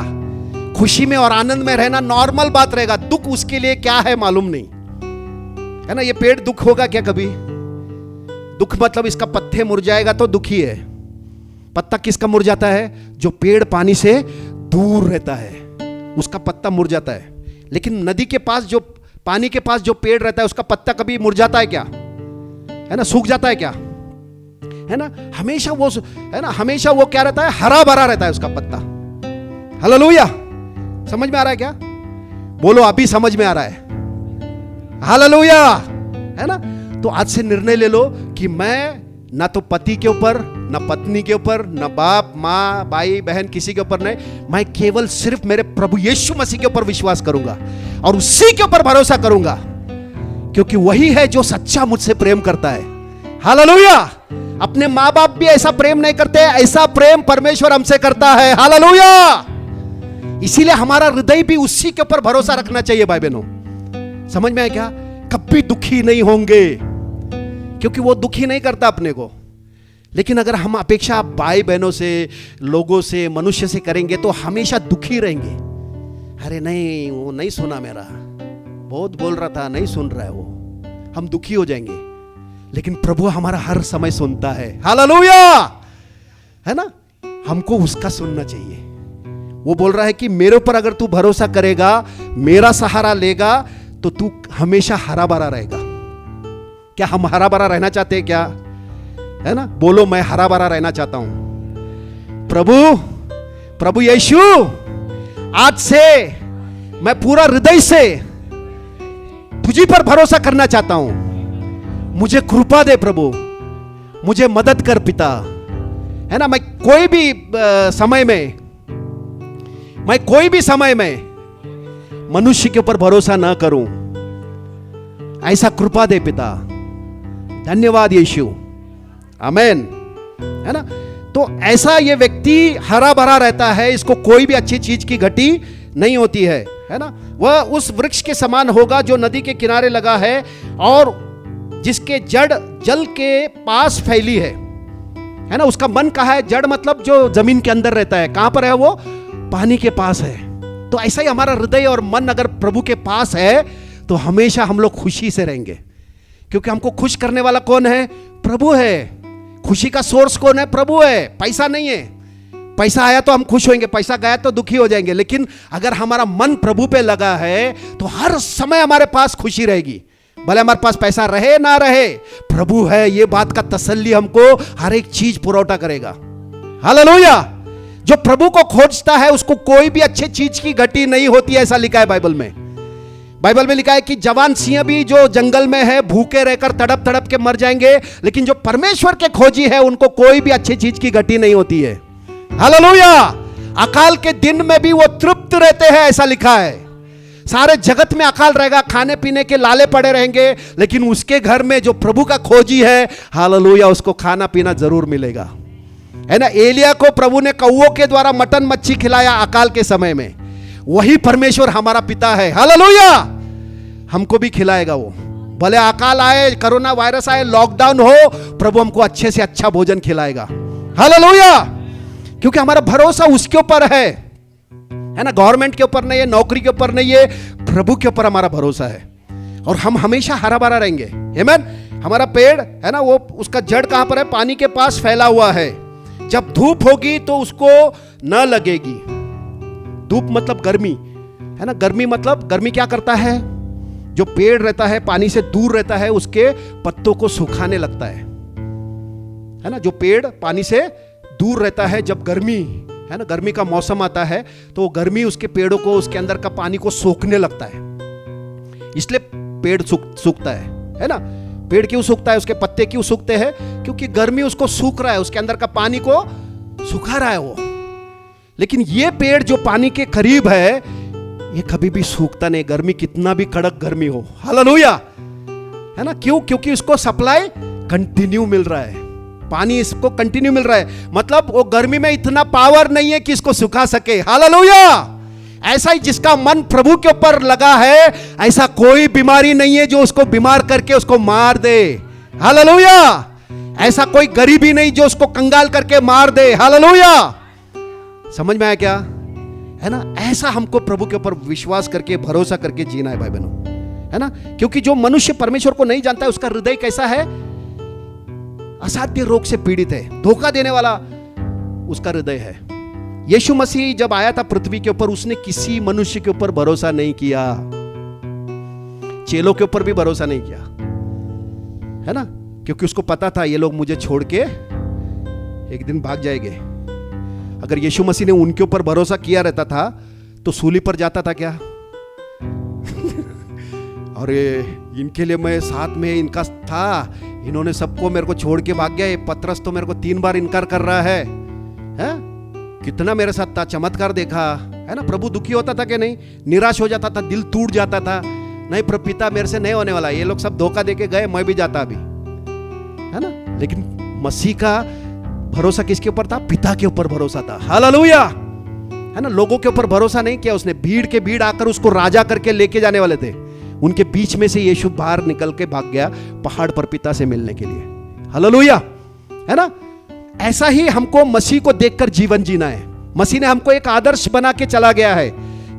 खुशी में और आनंद में रहना नॉर्मल बात रहेगा। दुख उसके लिए क्या है मालूम नहीं, है ना। ये पेड़ दुख होगा क्या कभी? दुख मतलब इसका पत्ते मुरझाएगा तो दुखी है। पत्ता किसका मुरझाता है? जो पेड़ पानी से दूर रहता है उसका पत्ता मुरझाता है। लेकिन नदी के पास, जो पानी के पास जो पेड़ रहता है उसका पत्ता कभी मुरझाता है क्या? है ना, सूख जाता है क्या? है ना। हमेशा वो, है ना, हमेशा वो क्या रहता है? हरा भरा रहता है उसका पत्ता। हालेलुया। समझ में आ रहा है क्या? बोलो, अभी समझ में आ रहा है? हालेलुया, है ना। तो आज से निर्णय ले लो कि मैं ना तो पति के ऊपर, ना पत्नी के ऊपर, ना बाप माँ भाई बहन किसी के ऊपर नहीं, मैं केवल सिर्फ मेरे प्रभु यीशु मसीह के ऊपर विश्वास करूंगा और उसी के ऊपर भरोसा करूंगा, क्योंकि वही है जो सच्चा मुझसे प्रेम करता है। हालेलुया। अपने माँ बाप भी ऐसा प्रेम नहीं करते, ऐसा प्रेम परमेश्वर हमसे करता है। हालेलुया। इसीलिए हमारा हृदय भी उसी के ऊपर भरोसा रखना चाहिए भाई बहनों। समझ में आया क्या? कभी दुखी नहीं होंगे, क्योंकि वो दुखी नहीं करता अपने को। लेकिन अगर हम अपेक्षा भाई बहनों से, लोगों से, मनुष्य से करेंगे तो हमेशा दुखी रहेंगे। अरे नहीं, वो नहीं सुना मेरा, बहुत बोल रहा था, नहीं सुन रहा है वो, हम दुखी हो जाएंगे। लेकिन प्रभु हमारा हर समय सुनता है। हालेलुया, है ना। हमको उसका सुनना चाहिए। वो बोल रहा है कि मेरे ऊपर अगर तू भरोसा करेगा, मेरा सहारा लेगा, तो तू हमेशा हरा भरा रहेगा। क्या हम हरा भरा रहना चाहते हैं क्या? है ना। बोलो, मैं हरा भरा रहना चाहता हूं। प्रभु यीशु, आज से मैं पूरा हृदय से तुझी पर भरोसा करना चाहता हूं। मुझे कृपा दे प्रभु, मुझे मदद कर पिता, है ना, मैं कोई भी समय में मनुष्य के ऊपर भरोसा ना करूं, ऐसा कृपा दे पिता। धन्यवाद यीशु, आमेन। है ना, तो ऐसा ये व्यक्ति हरा भरा रहता है, इसको कोई भी अच्छी चीज की घटी नहीं होती है ना। वह उस वृक्ष के समान होगा जो नदी के किनारे लगा है और जिसके जड़ जल के पास फैली है ना। उसका मन कहाँ है? जड़ मतलब जो जमीन के अंदर रहता है। कहां पर है वो? पानी के पास है। तो ऐसा ही हमारा हृदय और मन अगर प्रभु के पास है तो हमेशा हम लोग खुशी से रहेंगे, क्योंकि हमको खुश करने वाला कौन है? प्रभु है। खुशी का सोर्स कौन है? प्रभु है, पैसा नहीं है। पैसा आया तो हम खुश होंगे, पैसा गया तो दुखी हो जाएंगे। लेकिन अगर हमारा मन प्रभु पे लगा है तो हर समय हमारे पास खुशी रहेगी, भले हमारे पास पैसा रहे ना रहे। प्रभु है, ये बात का तसल्ली हमको हर एक चीज पुरौठा करेगा। हालेलुया। जो प्रभु को खोजता है उसको कोई भी अच्छी चीज की घटी नहीं होती है, ऐसा लिखा है बाइबल में। बाइबल में लिखा है कि जवान सिंह भी जो जंगल में है भूखे रहकर तड़प तड़प के मर जाएंगे, लेकिन जो परमेश्वर के खोजी है उनको कोई भी अच्छी चीज की घटी नहीं होती है। हालेलुया। अकाल के दिन में भी वो तृप्त रहते हैं, ऐसा लिखा है। सारे जगत में अकाल रहेगा, खाने पीने के लाले पड़े रहेंगे, लेकिन उसके घर में जो प्रभु का खोजी है, हालेलुया, उसको खाना पीना जरूर मिलेगा। है ना, एलिया को प्रभु ने कौओं के द्वारा मटन मच्छी खिलाया अकाल के समय में। वही परमेश्वर हमारा पिता है। हालेलुया। हमको भी खिलाएगा वो, भले अकाल आए, कोरोना वायरस आए, लॉकडाउन हो, प्रभु हमको अच्छे से अच्छा भोजन खिलाएगा। हालेलुया। क्योंकि हमारा भरोसा उसके ऊपर है ना, गवर्नमेंट के ऊपर नहीं है, नौकरी के ऊपर नहीं है, प्रभु के ऊपर हमारा भरोसा है। और हम हमेशा हरा भरा रहेंगे। आमीन। हमारा पेड़ है ना, वो उसका जड़ कहां पर है? पानी के पास फैला हुआ है। जब धूप होगी तो उसको न लगेगी। धूप मतलब गर्मी, है ना। गर्मी मतलब, गर्मी क्या करता है? जो पेड़ रहता है पानी से दूर रहता है, उसके पत्तों को सुखाने लगता है ना। जो पेड़ पानी से दूर रहता है, जब गर्मी, है ना, गर्मी का मौसम आता है तो गर्मी उसके पेड़ों को, उसके अंदर का पानी को सोखने लगता है, इसलिए पेड़ सूखता है ना। पेड़ क्यों सूखता है? उसके पत्ते क्यों सूखते हैं? क्योंकि गर्मी उसको सूख रहा है, उसके अंदर का पानी को सुखा रहा है वो। लेकिन ये पेड़ जो पानी के करीब है, ये कभी भी सूखता नहीं, गर्मी कितना भी कड़क गर्मी हो। हालेलुया। है ना, क्यों? क्योंकि उसको सप्लाई कंटिन्यू मिल रहा है, पानी इसको कंटिन्यू मिल रहा है। मतलब वो गर्मी में इतना पावर नहीं है कि इसको सुखा सके। हालेलुया। ऐसा ही जिसका मन प्रभु के ऊपर लगा है, ऐसा कोई बीमारी नहीं है जो उसको बीमार करके उसको मार दे। हालेलुया। ऐसा कोई गरीबी नहीं जो उसको कंगाल करके मार दे। हालेलुया। समझ में आया क्या? है ना, ऐसा हमको प्रभु के ऊपर विश्वास करके, भरोसा करके जीना है भाई बहनों, है ना। क्योंकि जो मनुष्य परमेश्वर को नहीं जानता है, उसका हृदय कैसा है? असाध्य रोग से पीड़ित है, धोखा देने वाला उसका हृदय है। यीशु मसीह जब आया था पृथ्वी के ऊपर, उसने किसी मनुष्य के ऊपर भरोसा नहीं किया, चेलों के ऊपर भी भरोसा नहीं किया, है ना, क्योंकि उसको पता था ये लोग मुझे छोड़ के एक दिन भाग जाएंगे। अगर यीशु मसीह ने उनके ऊपर भरोसा किया रहता था तो सूली पर जाता था क्या? और इनके लिए मैं साथ में इनका था, इन्होंने सबको मेरे को छोड़ के भाग गया। ये पतरस तो मेरे को 3 बार इनकार कर रहा है, कितना मेरे साथ था, चमत्कार देखा, है ना। प्रभु दुखी होता था कि नहीं? निराश हो जाता था, दिल टूट जाता था, नहीं प्रभु पिता मेरे से नहीं होने वाला, ये लोग सब धोखा देके गए, मैं भी जाता अभी, है ना। लेकिन मसीह का भरोसा किसके ऊपर था? पिता के ऊपर भरोसा था। हालेलुया। है ना, लोगों के ऊपर भरोसा नहीं किया उसने। भीड़ के भीड़ आकर उसको राजा करके लेके जाने वाले थे, उनके बीच में से यीशु बाहर निकल के भाग गया पहाड़ पर पिता से मिलने के लिए। हालेलुया। है ना, ऐसा ही हमको मसीह को देखकर जीवन जीना है। मसीह ने हमको एक आदर्श बना के चला गया है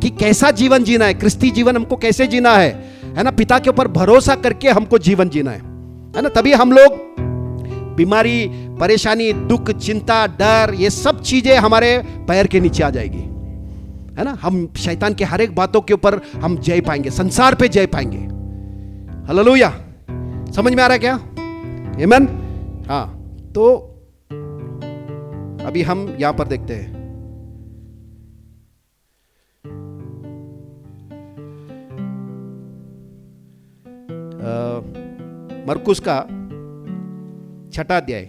कि कैसा जीवन जीना है, क्रिस्ती जीवन हमको कैसे जीना है ना। पिता के ऊपर भरोसा करके हमको जीवन जीना है ना। तभी हम लोग बीमारी, परेशानी, दुख, चिंता, डर, ये सब चीजें हमारे पैर के नीचे आ जाएगी, है ना। हम शैतान के हर एक बातों के ऊपर हम जय पाएंगे, संसार पे जय पाएंगे। हालेलुया। समझ में आ रहा है क्या? आमीन। हाँ, तो अभी हम यहां पर देखते हैं, मरकुस का 6वां अध्याय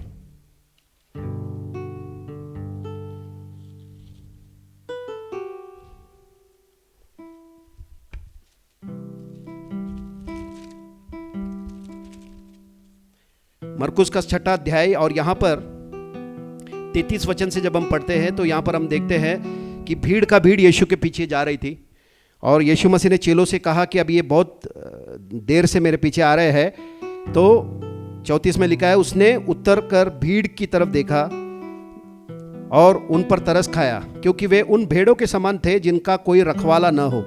मरकुस का 6 अध्याय, और यहाँ पर 33 वचन से जब हम पढ़ते हैं तो यहाँ पर हम देखते हैं कि भीड़ का भीड़ यीशु के पीछे जा रही थी, और यीशु मसीह ने चेलों से कहा कि अब ये बहुत देर से मेरे पीछे आ रहे हैं। तो 34 में लिखा है, उसने उत्तर कर भीड़ की तरफ देखा और उन पर तरस खाया, क्योंकि वे उन भेड़ों के समान थे जिनका कोई रखवाला न हो,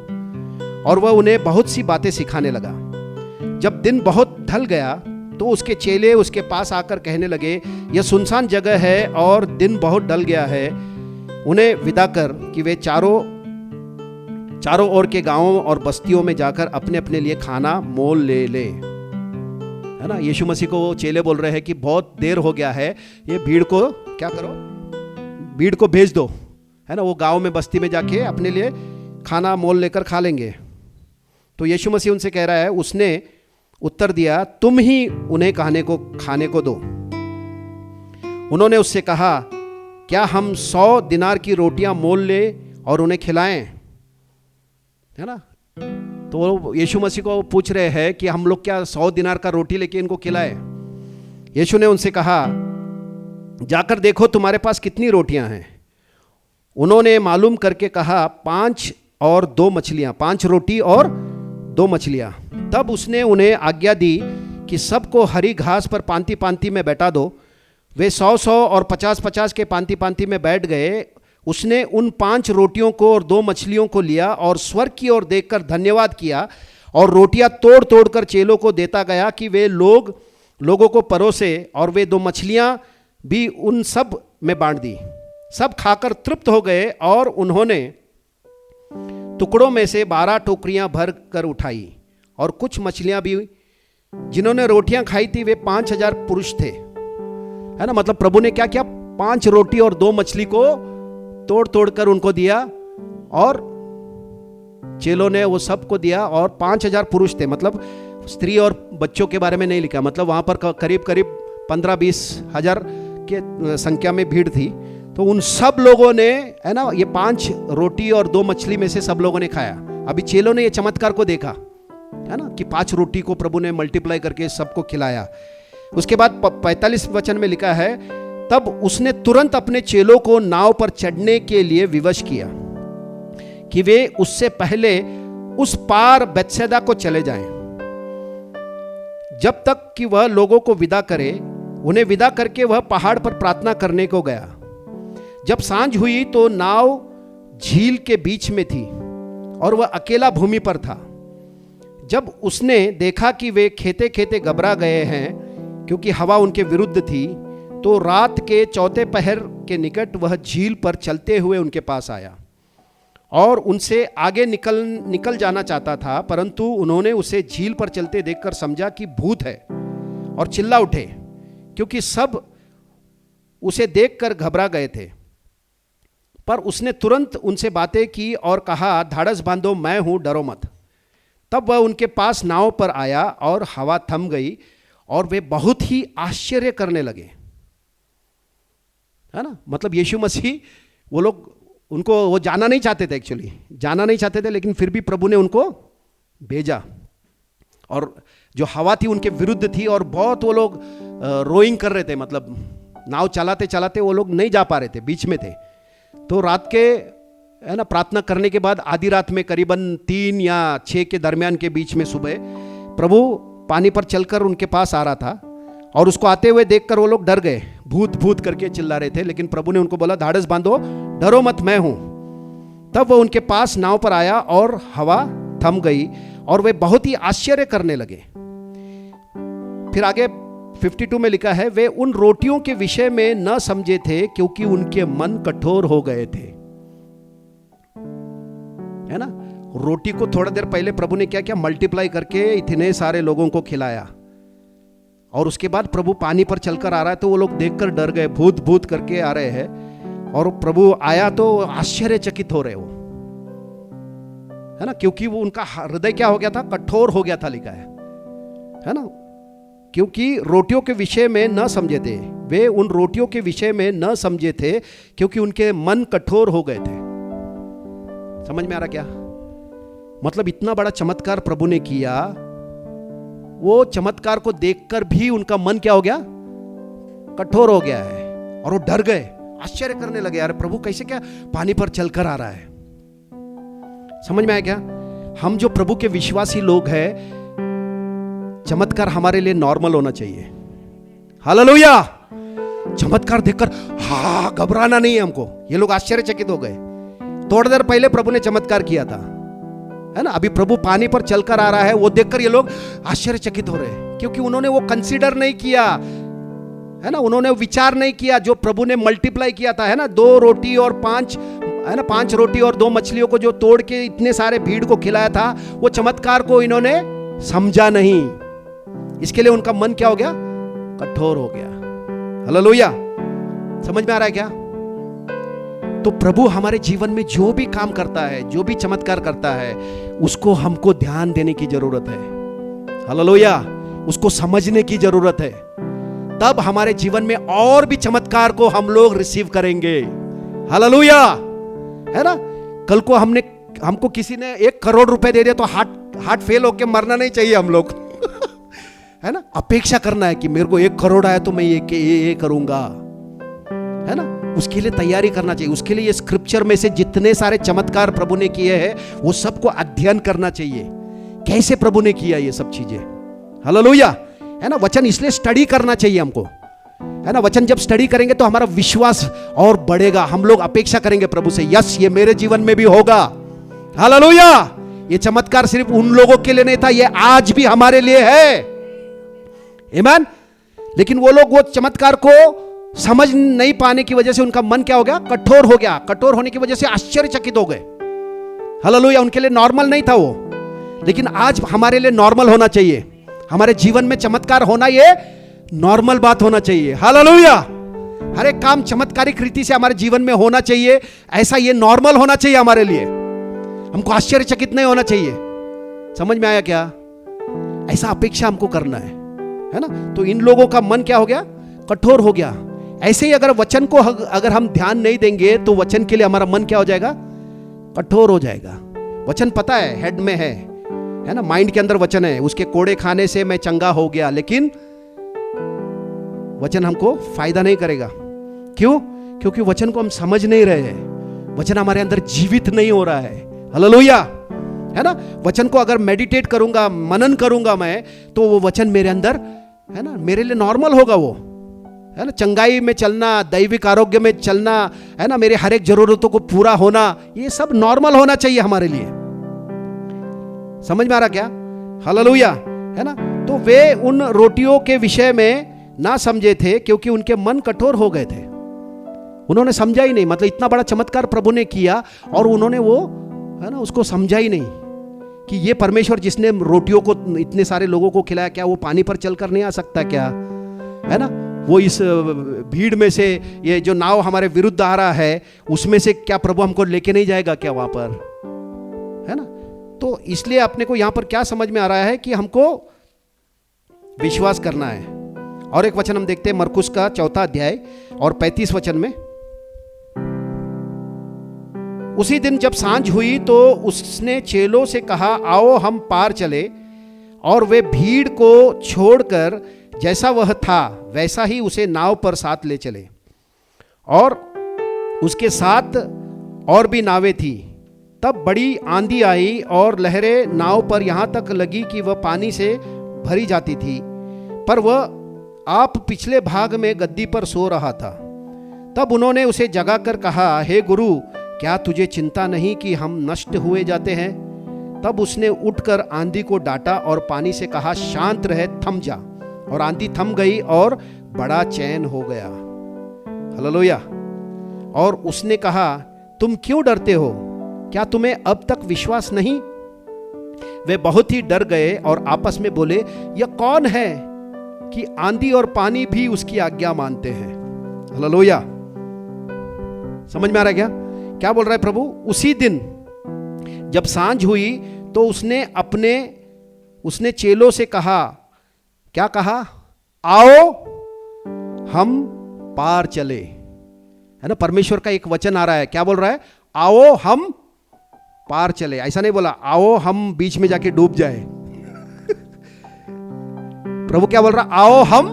और वह उन्हें बहुत सी बातें सिखाने लगा। जब दिन बहुत ढल गया तो उसके चेले उसके पास आकर कहने लगे, यह सुनसान जगह है और दिन बहुत ढल गया है, उन्हें विदा कर कि वे चारों ओर के गांवों और बस्तियों में जाकर अपने अपने लिए खाना मोल ले ले। है ना, यीशु मसीह को वो चेले बोल रहे हैं कि बहुत देर हो गया है, ये भीड़ को क्या करो, भीड़ को भेज दो, है ना, वो गांव में बस्ती में जाके अपने लिए खाना मोल लेकर खा लेंगे। तो यीशु मसीह उनसे कह रहा है, उसने उत्तर दिया, तुम ही उन्हें खाने को दो। उन्होंने उससे कहा, क्या हम 100 दिनार की रोटियां मोल ले और उन्हें खिलाएं? है ना, तो यीशु मसीह को पूछ रहे हैं कि हम लोग क्या 100 दिनार का रोटी लेके इनको खिलाएं? यीशु ने उनसे कहा, जाकर देखो तुम्हारे पास कितनी रोटियां हैं। उन्होंने मालूम करके कहा, 5 और 2 मछलियां, 5 रोटी और 2 मछलियां। तब उसने उन्हें आज्ञा दी कि सबको हरी घास पर पांति पांति में बैठा दो। वे 100 और 50 के पांति पांति में बैठ गए। उसने उन 5 रोटियों को और 2 मछलियों को लिया और स्वर्ग की ओर देखकर धन्यवाद किया और रोटियां तोड़ तोड़ कर चेलों को देता गया कि वे लोगों को परोसे, और वे 2 मछलियां भी उन सब में बांट दी। सब खाकर तृप्त हो गए और उन्होंने टुकड़ों में से 12 टोकरियां भर कर उठाई, और कुछ मछलियां भी। जिन्होंने रोटियां खाई थी वे 5000 पुरुष थे। है ना, मतलब प्रभु ने क्या किया, 5 रोटी और 2 मछली को तोड़ तोड़ कर उनको दिया, और चेलों ने वो सबको दिया, और 5000 पुरुष थे। मतलब स्त्री और बच्चों के बारे में नहीं लिखा, मतलब वहां पर करीब 15-20 हजार के संख्या में भीड़ थी। तो उन सब लोगों ने, है ना, ये 5 रोटी और 2 मछली में से सब लोगों ने खाया। अभी चेलों ने ये चमत्कार को देखा, है ना, कि 5 रोटी को प्रभु ने मल्टीप्लाई करके सबको खिलाया। उसके बाद 45 वचन में लिखा है, तब उसने तुरंत अपने चेलों को नाव पर चढ़ने के लिए विवश किया कि वे उससे पहले उस पार बेतसैदा को चले जाएं, जब तक कि वह लोगों को विदा करे। उन्हें विदा करके वह पहाड़ पर प्रार्थना करने को गया। जब सांझ हुई तो नाव झील के बीच में थी और वह अकेला भूमि पर था। जब उसने देखा कि वे खेते खेते घबरा गए हैं क्योंकि हवा उनके विरुद्ध थी, तो रात के 4 पहर के निकट वह झील पर चलते हुए उनके पास आया और उनसे आगे निकल जाना चाहता था, परंतु उन्होंने उसे झील पर चलते देखकर समझा कि भूत है और चिल्ला उठे, क्योंकि सब उसे देखकर घबरा गए थे। पर उसने तुरंत उनसे बातें की और कहा, ढाढ़स बांधो, मैं हूं, डरो मत। तब वह उनके पास नाव पर आया और हवा थम गई और वे बहुत ही आश्चर्य करने लगे। है ना, मतलब यीशु मसीह, वो लोग उनको वो जाना नहीं चाहते थे, एक्चुअली जाना नहीं चाहते थे, लेकिन फिर भी प्रभु ने उनको भेजा। और जो हवा थी उनके विरुद्ध थी और बहुत वो लोग रोइंग कर रहे थे, मतलब नाव चलाते चलाते वो लोग नहीं जा पा रहे थे, बीच में थे। तो रात के, है ना, प्रार्थना करने के बाद आधी रात में करीबन 3 या 6 के दरमियान के बीच में सुबह प्रभु पानी पर चलकर उनके पास आ रहा था, और उसको आते हुए देखकर वो लोग डर गए, भूत भूत करके चिल्ला रहे थे। लेकिन प्रभु ने उनको बोला, ढाढ़स बांधो, डरो मत, मैं हूं। तब वो उनके पास नाव पर आया और हवा थम गई और वे बहुत ही आश्चर्य करने लगे। फिर आगे 52 में लिखा है, वे उन रोटियों के विषय में न समझे थे क्योंकि उनके मन कठोर हो गए थे। है ना, रोटी को थोड़ा देर पहले प्रभु ने क्या किया, मल्टीप्लाई करके इतने सारे लोगों को खिलाया, और उसके बाद प्रभु पानी पर चलकर आ रहा है, तो वो लोग देखकर डर गए, भूत भूत करके आ रहे हैं। और प्रभु आया तो आश्चर्यचकित हो रहे वो, है ना, क्योंकि वो उनका हृदय क्या हो गया था, कठोर हो गया था, लिखा है ना, क्योंकि रोटियों के विषय में न समझे थे। वे उन रोटियों के विषय में न समझे थे क्योंकि उनके मन कठोर हो गए थे। समझ में आ रहा क्या? मतलब इतना बड़ा चमत्कार प्रभु ने किया, वो चमत्कार को देखकर भी उनका मन क्या हो गया, कठोर हो गया है। और वो डर गए, आश्चर्य करने लगे, अरे प्रभु कैसे, क्या पानी पर चलकर आ रहा है। समझ में आया क्या? हम जो प्रभु के विश्वासी लोग हैं, चमत्कार हमारे लिए नॉर्मल होना चाहिए। हालेलुया। चमत्कार देखकर हाँ घबराना नहीं है हमको। ये लोग आश्चर्यचकित हो गए। थोड़ी देर पहले प्रभु ने चमत्कार किया था, है ना। अभी प्रभु पानी पर चलकर आ रहा है, वो देखकर ये लोग आश्चर्यचकित हो रहे हैं, क्योंकि उन्होंने वो कंसीडर नहीं किया, है ना। उन्होंने विचार नहीं किया जो प्रभु ने मल्टीप्लाई किया था, है ना। 2 रोटी और 5, है ना, 5 रोटी और 2 मछलियों को जो तोड़ के इतने सारे भीड़ को खिलाया था, वो चमत्कार को इन्होंने समझा नहीं। इसके लिए उनका मन क्या हो गया? कठोर हो गया। हालेलुया। समझ में आ रहा है क्या? तो प्रभु हमारे जीवन में जो भी काम करता है, जो भी चमत्कार करता है, उसको हमको ध्यान देने की जरूरत है। हालेलुया। उसको समझने की जरूरत है, तब हमारे जीवन में और भी चमत्कार को हम लोग रिसीव करेंगे। हालेलुया, है ना। कल को हमको किसी ने 1 करोड़ रुपए दे दिया तो हार्ट फेल होके मरना नहीं चाहिए हम लोग। है ना। अपेक्षा करना है कि मेरे को 1 करोड़ आया तो मैं ये करूंगा, है ना। उसके लिए तैयारी करना चाहिए। उसके लिए ये स्क्रिप्चर में से जितने सारे चमत्कार प्रभु ने किए हैं, वो सबको अध्ययन करना चाहिए, कैसे प्रभु ने किया ये सब चीजें। हालेलुया, है ना। वचन इसलिए स्टडी करना चाहिए हमको, है ना। वचन जब स्टडी करेंगे तो हमारा विश्वास और बढ़ेगा। हम लोग अपेक्षा करेंगे प्रभु से, यस ये मेरे जीवन में भी होगा। हालेलुया। ये चमत्कार सिर्फ उन लोगों के लिए नहीं था, ये आज भी हमारे लिए है। आमीन। लेकिन वो लोग वो चमत्कार को समझ नहीं पाने की वजह से उनका मन क्या हो गया? कठोर हो गया। कठोर होने की वजह से आश्चर्यचकित हो गए। हालेलुया। उनके लिए नॉर्मल नहीं था वो, लेकिन आज हमारे लिए नॉर्मल होना चाहिए। हमारे जीवन में चमत्कार होना ये नॉर्मल बात होना चाहिए। हालेलुया। हर एक काम चमत्कारिक रीति से हमारे जीवन में होना चाहिए, ऐसा ये नॉर्मल होना चाहिए हमारे लिए। हमको आश्चर्यचकित नहीं होना चाहिए। समझ में आया क्या? ऐसा अपेक्षा हमको करना है ना। तो इन लोगों का मन क्या हो गया? कठोर हो गया। ऐसे ही अगर वचन को अगर हम ध्यान नहीं देंगे तो वचन के लिए हमारा मन क्या हो जाएगा? कठोर हो जाएगा। वचन पता है हेड में है ना, माइंड के अंदर वचन है, उसके कोड़े खाने से मैं चंगा हो गया, लेकिन वचन हमको फायदा नहीं करेगा। क्यों? क्योंकि वचन को हम समझ नहीं रहे हैं, वचन हमारे अंदर जीवित नहीं हो रहा है। हालेलुया, है ना। वचन को अगर मेडिटेट करूंगा, मनन करूंगा मैं, तो वो वचन मेरे अंदर, है ना, मेरे लिए नॉर्मल होगा वो, है ना। चंगाई में चलना, दैविक आरोग्य में चलना, है ना, मेरे हर एक जरूरतों को पूरा होना, ये सब नॉर्मल होना चाहिए हमारे लिए। समझ में आ रहा क्या? हालेलुया, है ना। तो वे उन रोटियों के विषय में ना समझे थे, क्योंकि उनके मन कठोर हो गए थे। उन्होंने समझा ही नहीं, मतलब इतना बड़ा चमत्कार प्रभु ने किया और उन्होंने वो, है ना, उसको समझा ही नहीं कि ये परमेश्वर जिसने रोटियों को इतने सारे लोगों को खिलाया, क्या वो पानी पर चलकर नहीं आ सकता क्या? है ना। वो इस भीड़ में से ये जो नाव हमारे विरुद्ध आ रहा है, उसमें से क्या प्रभु हमको लेके नहीं जाएगा क्या वहां पर? है ना। तो इसलिए अपने को यहां पर क्या समझ में आ रहा है कि हमको विश्वास करना है। और एक वचन हम देखते हैं मरकुस का 4 अध्याय और 35 वचन में। उसी दिन जब सांझ हुई तो उसने चेलों से कहा, आओ हम पार चले। और वे भीड़ को छोड़कर जैसा वह था वैसा ही उसे नाव पर साथ ले चले। और उसके साथ और भी नावें थी। तब बड़ी आंधी आई और लहरें नाव पर यहां तक लगी कि वह पानी से भरी जाती थी, पर वह आप पिछले भाग में गद्दी पर सो रहा था। तब उन्होंने उसे जगाकर कहा, हे गुरु, क्या तुझे चिंता नहीं कि हम नष्ट हुए जाते हैं? तब उसने उठकर आंधी को डांटा और पानी से कहा, शांत रहे, थम जा। और आंधी थम गई और बड़ा चैन हो गया। हालेलुया। और उसने कहा, तुम क्यों डरते हो? क्या तुम्हें अब तक विश्वास नहीं? वे बहुत ही डर गए और आपस में बोले, यह कौन है कि आंधी और पानी भी उसकी आज्ञा मानते हैं? हालेलुया। समझ में आ रहा है क्या? क्या बोल रहा है प्रभु? उसी दिन जब सांझ हुई तो उसने चेलों से कहा, क्या कहा? आओ हम पार चले। है ना। परमेश्वर का एक वचन आ रहा है, क्या बोल रहा है? आओ हम पार चले। ऐसा नहीं बोला आओ हम बीच में जाके डूब जाए। प्रभु क्या बोल रहा? आओ हम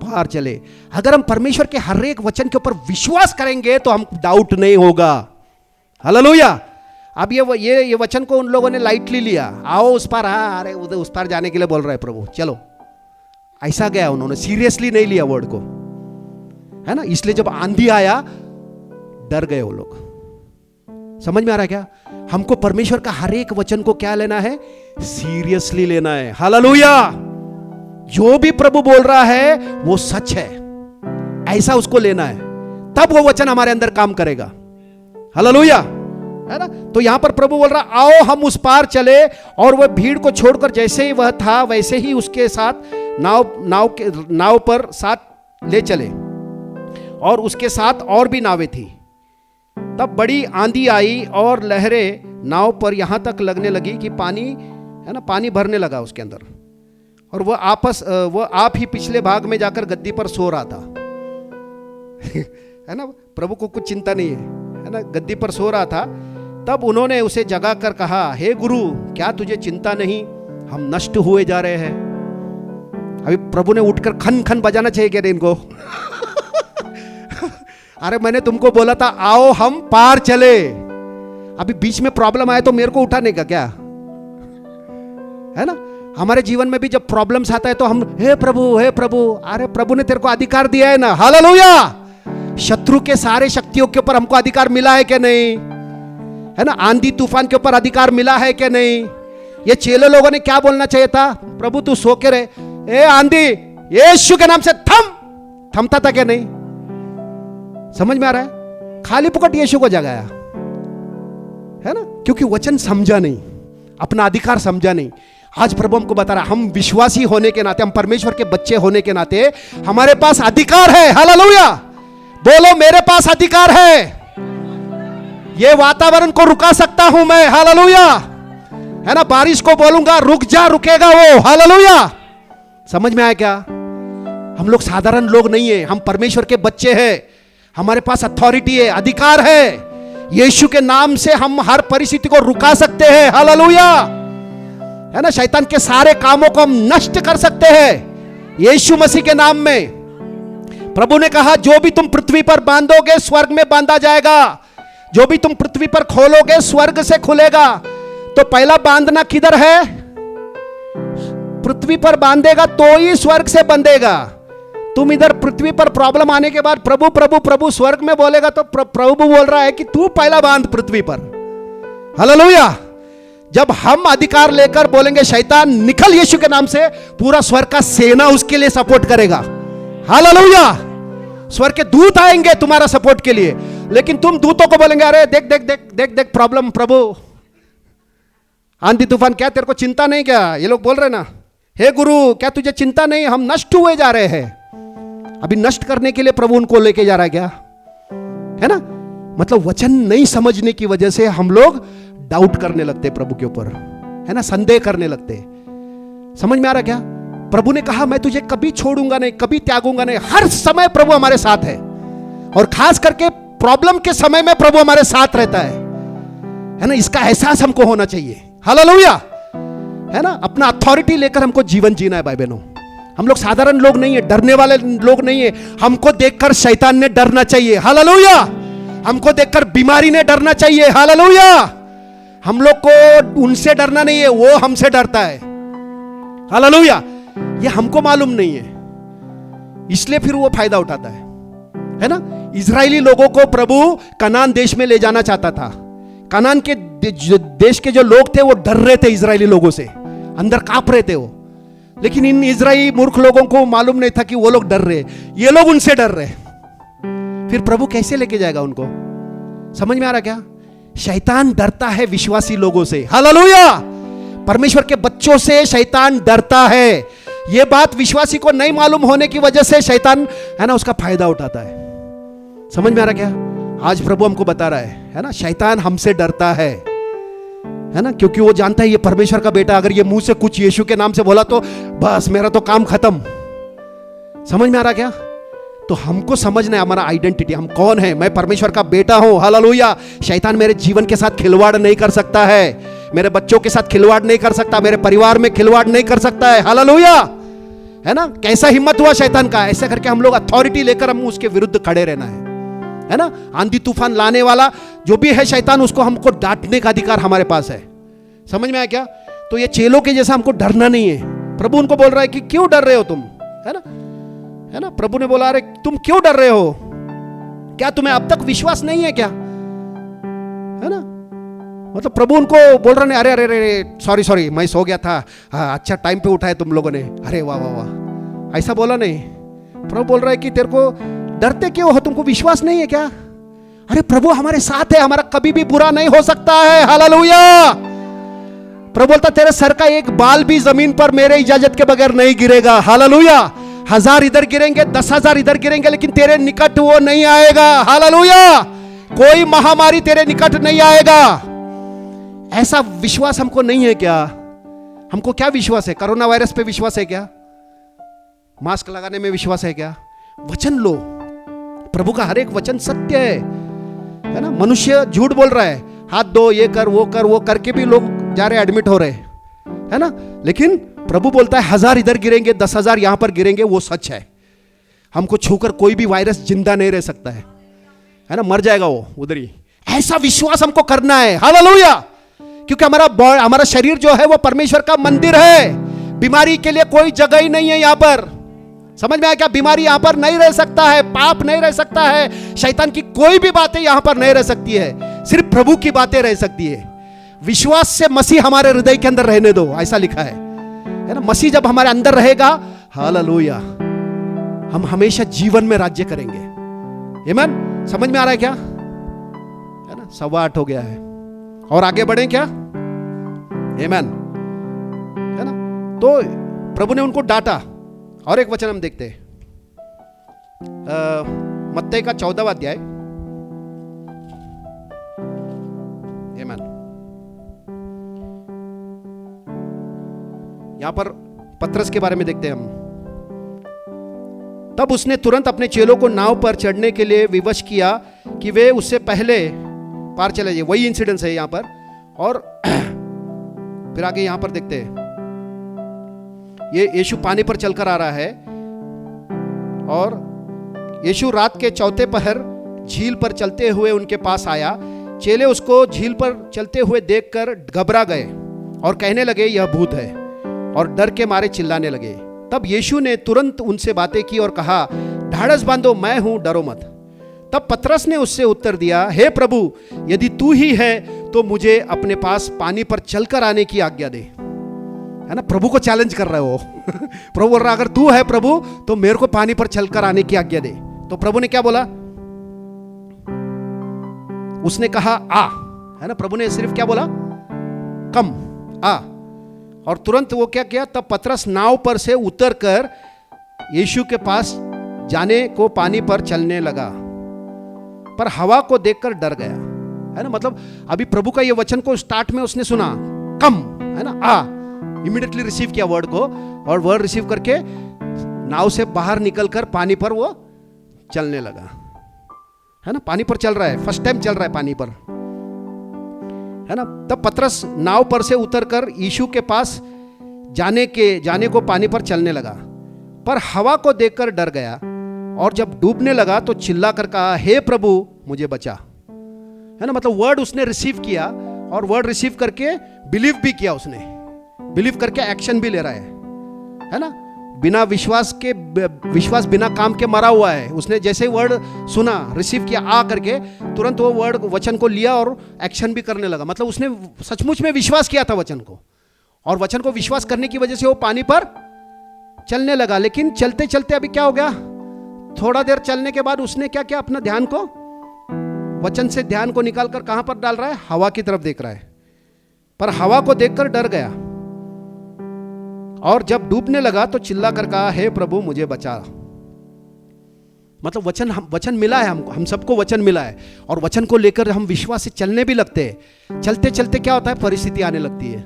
पार चले। अगर हम परमेश्वर के हर एक वचन के ऊपर विश्वास करेंगे तो हम डाउट नहीं होगा। हालेलुया। अब ये वचन को उन लोगों ने लाइटली लिया, आओ उस पार, हाँ अरे उधर उस पार जाने के लिए बोल रहा है प्रभु, चलो, ऐसा गया, उन्होंने सीरियसली नहीं लिया वर्ड को, है ना। इसलिए जब आंधी आया डर गए वो लोग। समझ में आ रहा है क्या? हमको परमेश्वर का हर एक वचन को क्या लेना है? सीरियसली लेना है। हालेलुया। जो भी प्रभु बोल रहा है वो सच है, ऐसा उसको लेना है, तब वो वचन हमारे अंदर काम करेगा। हालेलुया, है ना। तो यहां पर प्रभु बोल रहा, आओ हम उस पार चले, और वह भीड़ को छोड़कर जैसे ही वह था वैसे ही उसके साथ नाव पर साथ ले चले, और उसके साथ और भी नावें थी। तब बड़ी आंधी आई और लहरें नाव पर यहां तक लगने लगी कि पानी, है ना, पानी भरने लगा उसके अंदर, और वह आप ही पिछले भाग में जाकर गद्दी पर सो रहा था। है ना, प्रभु को कुछ चिंता नहीं है ना, गद्दी पर सो रहा था। तब उन्होंने उसे जगा कर कहा, हे गुरु, क्या तुझे चिंता नहीं, हम नष्ट हुए जा रहे हैं। अभी प्रभु ने उठकर खन खन बजाना चाहिए क्या इनको? अरे मैंने तुमको बोला था आओ हम पार चले, अभी बीच में प्रॉब्लम आए तो मेरे को उठाने का क्या, है ना। हमारे जीवन में भी जब प्रॉब्लम्स आता है तो हम हे प्रभु, हे प्रभु, अरे प्रभु ने तेरे को अधिकार दिया है ना। हालेलुया। शत्रु के सारे शक्तियों के ऊपर हमको अधिकार मिला है क्या नहीं, है ना। आंधी तूफान के ऊपर अधिकार मिला है क्या नहीं। ये चेले लोगों ने क्या बोलना चाहिए था? प्रभु तू सो के रहे, ए आंधी यीशु के नाम से थमता था क्या नहीं? समझ में आ रहा है? खाली पुकट यीशु को जगाया, है ना, क्योंकि वचन समझा नहीं, अपना अधिकार समझा नहीं। आज प्रभु हमको बता रहा है, हम विश्वासी होने के नाते, हम परमेश्वर के बच्चे होने के नाते हमारे पास अधिकार है। हालेलुया। बोलो मेरे पास अधिकार है, ये वातावरण को रुका सकता हूं मैं। हालेलुया, है ना। बारिश को बोलूंगा रुक जा, रुकेगा वो। हालेलुया। समझ में आया क्या? हम लोग साधारण लोग नहीं है, हम परमेश्वर के बच्चे हैं, हमारे पास अथॉरिटी है, अधिकार है। यीशु के नाम से हम हर परिस्थिति को रुका सकते हैं। हालेलुया, है ना। शैतान के सारे कामों को हम नष्ट कर सकते हैं यीशु मसीह के नाम में। प्रभु ने कहा, जो भी तुम पृथ्वी पर बांधोगे स्वर्ग में बांधा जाएगा, जो भी तुम पृथ्वी पर खोलोगे स्वर्ग से खुलेगा। तो पहला बांधना किधर है? पृथ्वी पर बांधेगा तो ही स्वर्ग से बंधेगा। तुम इधर पृथ्वी पर प्रॉब्लम आने के बाद प्रभु प्रभु प्रभु स्वर्ग में बोलेगा तो प्रभु बोल रहा है कि तू पहला बांध पृथ्वी पर। हालेलुया। जब हम अधिकार लेकर बोलेंगे शैतान निकल यीशु के नाम से, पूरा स्वर्ग का सेना उसके लिए सपोर्ट करेगा। हालेलुया। स्वर्ग के दूत आएंगे तुम्हारा सपोर्ट के लिए, लेकिन तुम दूतों को बोलेंगे अरे देख देख देख देख देख प्रॉब्लम, प्रभु आंधी तूफान, क्या तेरे को चिंता नहीं क्या? ये लोग बोल रहे ना, हे गुरु क्या तुझे चिंता नहीं, हम नष्ट हुए जा रहे हैं। अभी नष्ट करने के लिए प्रभु उनको लेके जा रहा है क्या, है ना। मतलब वचन नहीं समझने की वजह से हम लोग डाउट करने लगते प्रभु के ऊपर, है ना, संदेह करने लगते। समझ में आ रहा क्या? प्रभु ने कहा मैं तुझे कभी छोड़ूंगा नहीं, कभी त्यागूंगा नहीं। हर समय प्रभु हमारे साथ है, और खास करके प्रॉब्लम के समय में प्रभु हमारे साथ रहता है ना। इसका एहसास हमको होना चाहिए। हालेलुया, है ना। अपना अथॉरिटी लेकर हमको जीवन जीना है भाई बहनों। हम लोग साधारण लोग नहीं है, डरने वाले लोग नहीं है। हमको देखकर शैतान ने डरना चाहिए। हालेलुया। हमको देखकर बीमारी ने डरना चाहिए। हालेलुया। हम लोग को उनसे डरना नहीं है, वो हमसे डरता है। हालेलुया। ये हमको मालूम नहीं है, इसलिए फिर वो फायदा उठाता है ना। इजरायली लोगों को प्रभु कनान देश में ले जाना चाहता था। कनान के देश के जो लोग थे वो डर रहे थे इजरायली लोगों से, अंदर कांप रहे थे वो। लेकिन इन इजरायली मूर्ख लोगों को मालूम नहीं था कि वो लोग डर रहे, ये लोग उनसे डर रहे। फिर प्रभु कैसे लेके जाएगा उनको? समझ में आ रहा क्या? शैतान डरता है विश्वासी लोगों से। हालेलुया। परमेश्वर के बच्चों से शैतान डरता है। यह बात विश्वासी को नहीं मालूम होने की वजह से शैतान, है ना, उसका फायदा उठाता है। समझ में आ रहा क्या? आज प्रभु हमको बता रहा है ना, शैतान हमसे डरता है ना, क्योंकि वो जानता है ये परमेश्वर का बेटा, अगर ये मुंह से कुछ यीशु के नाम से बोला तो बस मेरा तो काम खत्म। समझ में आ रहा क्या? तो हमको समझना है हमारा आइडेंटिटी, हम कौन है। मैं परमेश्वर का बेटा हूं। हालेलुया। शैतान मेरे जीवन के साथ खिलवाड़ नहीं कर सकता है, मेरे बच्चों के साथ खिलवाड़ नहीं कर सकता, मेरे परिवार में खिलवाड़ नहीं कर सकता है। हालेलुया, है ना, कैसा हिम्मत हुआ शैतान का, ऐसा करके हम लोग अथॉरिटी लेकर हम उसके विरुद्ध खड़े रहना है ना। आंधी तूफान लाने वाला जो भी है शैतान, उसको हमको डांटने का अधिकार हमारे पास है। समझ में आया क्या? तो ये चेलों के जैसा हमको डरना नहीं है। प्रभु उनको बोल रहा है कि क्यों डर रहे हो तुम, है ना। प्रभु ने बोला, अरे तुम क्यों डर रहे हो, क्या तुम्हें अब तक विश्वास नहीं है क्या, है ना। मतलब प्रभु उनको बोल रहे हैं, अरे अरे अरे सॉरी मैं सो गया था, अच्छा टाइम पे उठाए तुम लोगों ने, अरे वाह वाह वाह, ऐसा बोला नहीं। प्रभु बोल रहा है कि तेरे को डरते क्यों हो, तुमको विश्वास नहीं है क्या? अरे प्रभु हमारे साथ है, हमारा कभी भी बुरा नहीं हो सकता है। हालेलुया। प्रभु बोलता, तेरे सर का एक बाल भी जमीन पर मेरे इजाजत के बगैर नहीं गिरेगा। हालेलुया। 1000 इधर गिरेंगे, 10,000 इधर गिरेंगे, लेकिन तेरे निकट वो नहीं आएगा। हालेलुया। कोई महामारी तेरे निकट नहीं आएगा। ऐसा विश्वास हमको नहीं है क्या? हमको क्या विश्वास है? कोरोना वायरस पे विश्वास है क्या? मास्क लगाने में विश्वास है क्या? वचन लो, प्रभु का हर एक वचन सत्य है ना। मनुष्य झूठ बोल रहा है, हाथ दो, ये कर वो करके भी लोग जा रहे एडमिट हो रहे, है ना। लेकिन प्रभु बोलता है 1000 इधर गिरेंगे, 10,000 यहां पर गिरेंगे, वो सच है। हमको छूकर कोई भी वायरस जिंदा नहीं रह सकता है ना, मर जाएगा वो उधर ही। ऐसा विश्वास हमको करना है। हालेलुया। क्योंकि हमारा शरीर जो है वो परमेश्वर का मंदिर है। बीमारी के लिए कोई जगह ही नहीं है यहां पर। समझ में आया क्या? बीमारी यहां पर नहीं रह सकता है, पाप नहीं रह सकता है, शैतान की कोई भी बातें यहां पर नहीं रह सकती है, सिर्फ प्रभु की बातें रह सकती है। विश्वास से मसीह हमारे हृदय के अंदर रहने दो, ऐसा लिखा है ना। मसीह जब हमारे अंदर रहेगा, हालेलुया, हम हमेशा जीवन में राज्य करेंगे। आमीन। समझ में आ रहा है क्या? है ना। 8:15 हो गया है और आगे बढ़े क्या? आमीन, है ना। तो प्रभु ने उनको डांटा। और एक वचन हम देखते हैं, मत्ती का 14वां अध्याय। आमीन। यहां पर पतरस के बारे में देखते हैं हम। तब उसने तुरंत अपने चेलों को नाव पर चढ़ने के लिए विवश किया कि वे उससे पहले पार चले जाए। वही इंसिडेंस है यहां पर। और फिर आगे यहां पर देखते हैं, ये यीशु पानी पर चलकर आ रहा है और यीशु रात के चौथे पहर झील पर चलते हुए उनके पास आया। चेले उसको झील पर चलते हुए देखकर घबरा गए और कहने लगे, यह भूत है, और डर के मारे चिल्लाने लगे। तब यीशु ने तुरंत उनसे बातें की और कहा, ढाढ़स बांधो, मैं हूं, डरो मत। तब पतरस ने उससे उत्तर दिया, हे प्रभु, यदि तू ही है तो मुझे अपने पास पानी पर चलकर आने की आज्ञा दे। है ना, प्रभु को चैलेंज कर रहे हो। प्रभु बोल रहा, अगर तू है प्रभु तो मेरे को पानी पर चलकर आने की आज्ञा दे। तो प्रभु ने क्या बोला? उसने कहा आ। है ना, प्रभु ने सिर्फ क्या बोला? कम, आ। और तुरंत वो क्या किया? तब पतरस नाव पर से उतरकर यीशु के पास जाने को पानी पर चलने लगा, पर हवा को देखकर डर गया। है ना, मतलब अभी प्रभु का ये वचन को स्टार्ट में उसने सुना, कम, है ना, आ, इमीडिएटली रिसीव किया वर्ड को, और वर्ड रिसीव करके नाव से बाहर निकलकर पानी पर वो चलने लगा। है ना, पानी पर चल रहा है, फर्स्ट टाइम चल रहा है पानी पर। है ना, तब पतरस नाव पर से उतरकर यीशु के पास जाने को पानी पर चलने लगा, पर हवा को देखकर डर गया, और जब डूबने लगा तो चिल्लाकर कहा, हे प्रभु मुझे बचा। है ना, मतलब वर्ड उसने रिसीव किया, और वर्ड रिसीव करके बिलीव भी किया। उसने बिलीव करके एक्शन भी ले रहा है ना। बिना विश्वास बिना काम के मरा हुआ है। उसने जैसे वर्ड सुना, रिसीव किया, आ करके तुरंत वो वर्ड वचन को लिया और एक्शन भी करने लगा। मतलब उसने सचमुच में विश्वास किया था वचन को, और वचन को विश्वास करने की वजह से वो पानी पर चलने लगा। लेकिन चलते चलते अभी क्या हो गया? थोड़ा देर चलने के बाद उसने क्या किया? अपना ध्यान को, वचन से ध्यान को निकालकर कहां पर डाल रहा है? हवा की तरफ देख रहा है। पर हवा को देखकर डर गया, और जब डूबने लगा तो चिल्लाकर कहा, हे प्रभु मुझे बचा। मतलब वचन मिला है हमको, हम सबको वचन मिला है, और वचन को लेकर हम विश्वास से चलने भी लगते हैं। चलते चलते क्या होता है? परिस्थिति आने लगती है,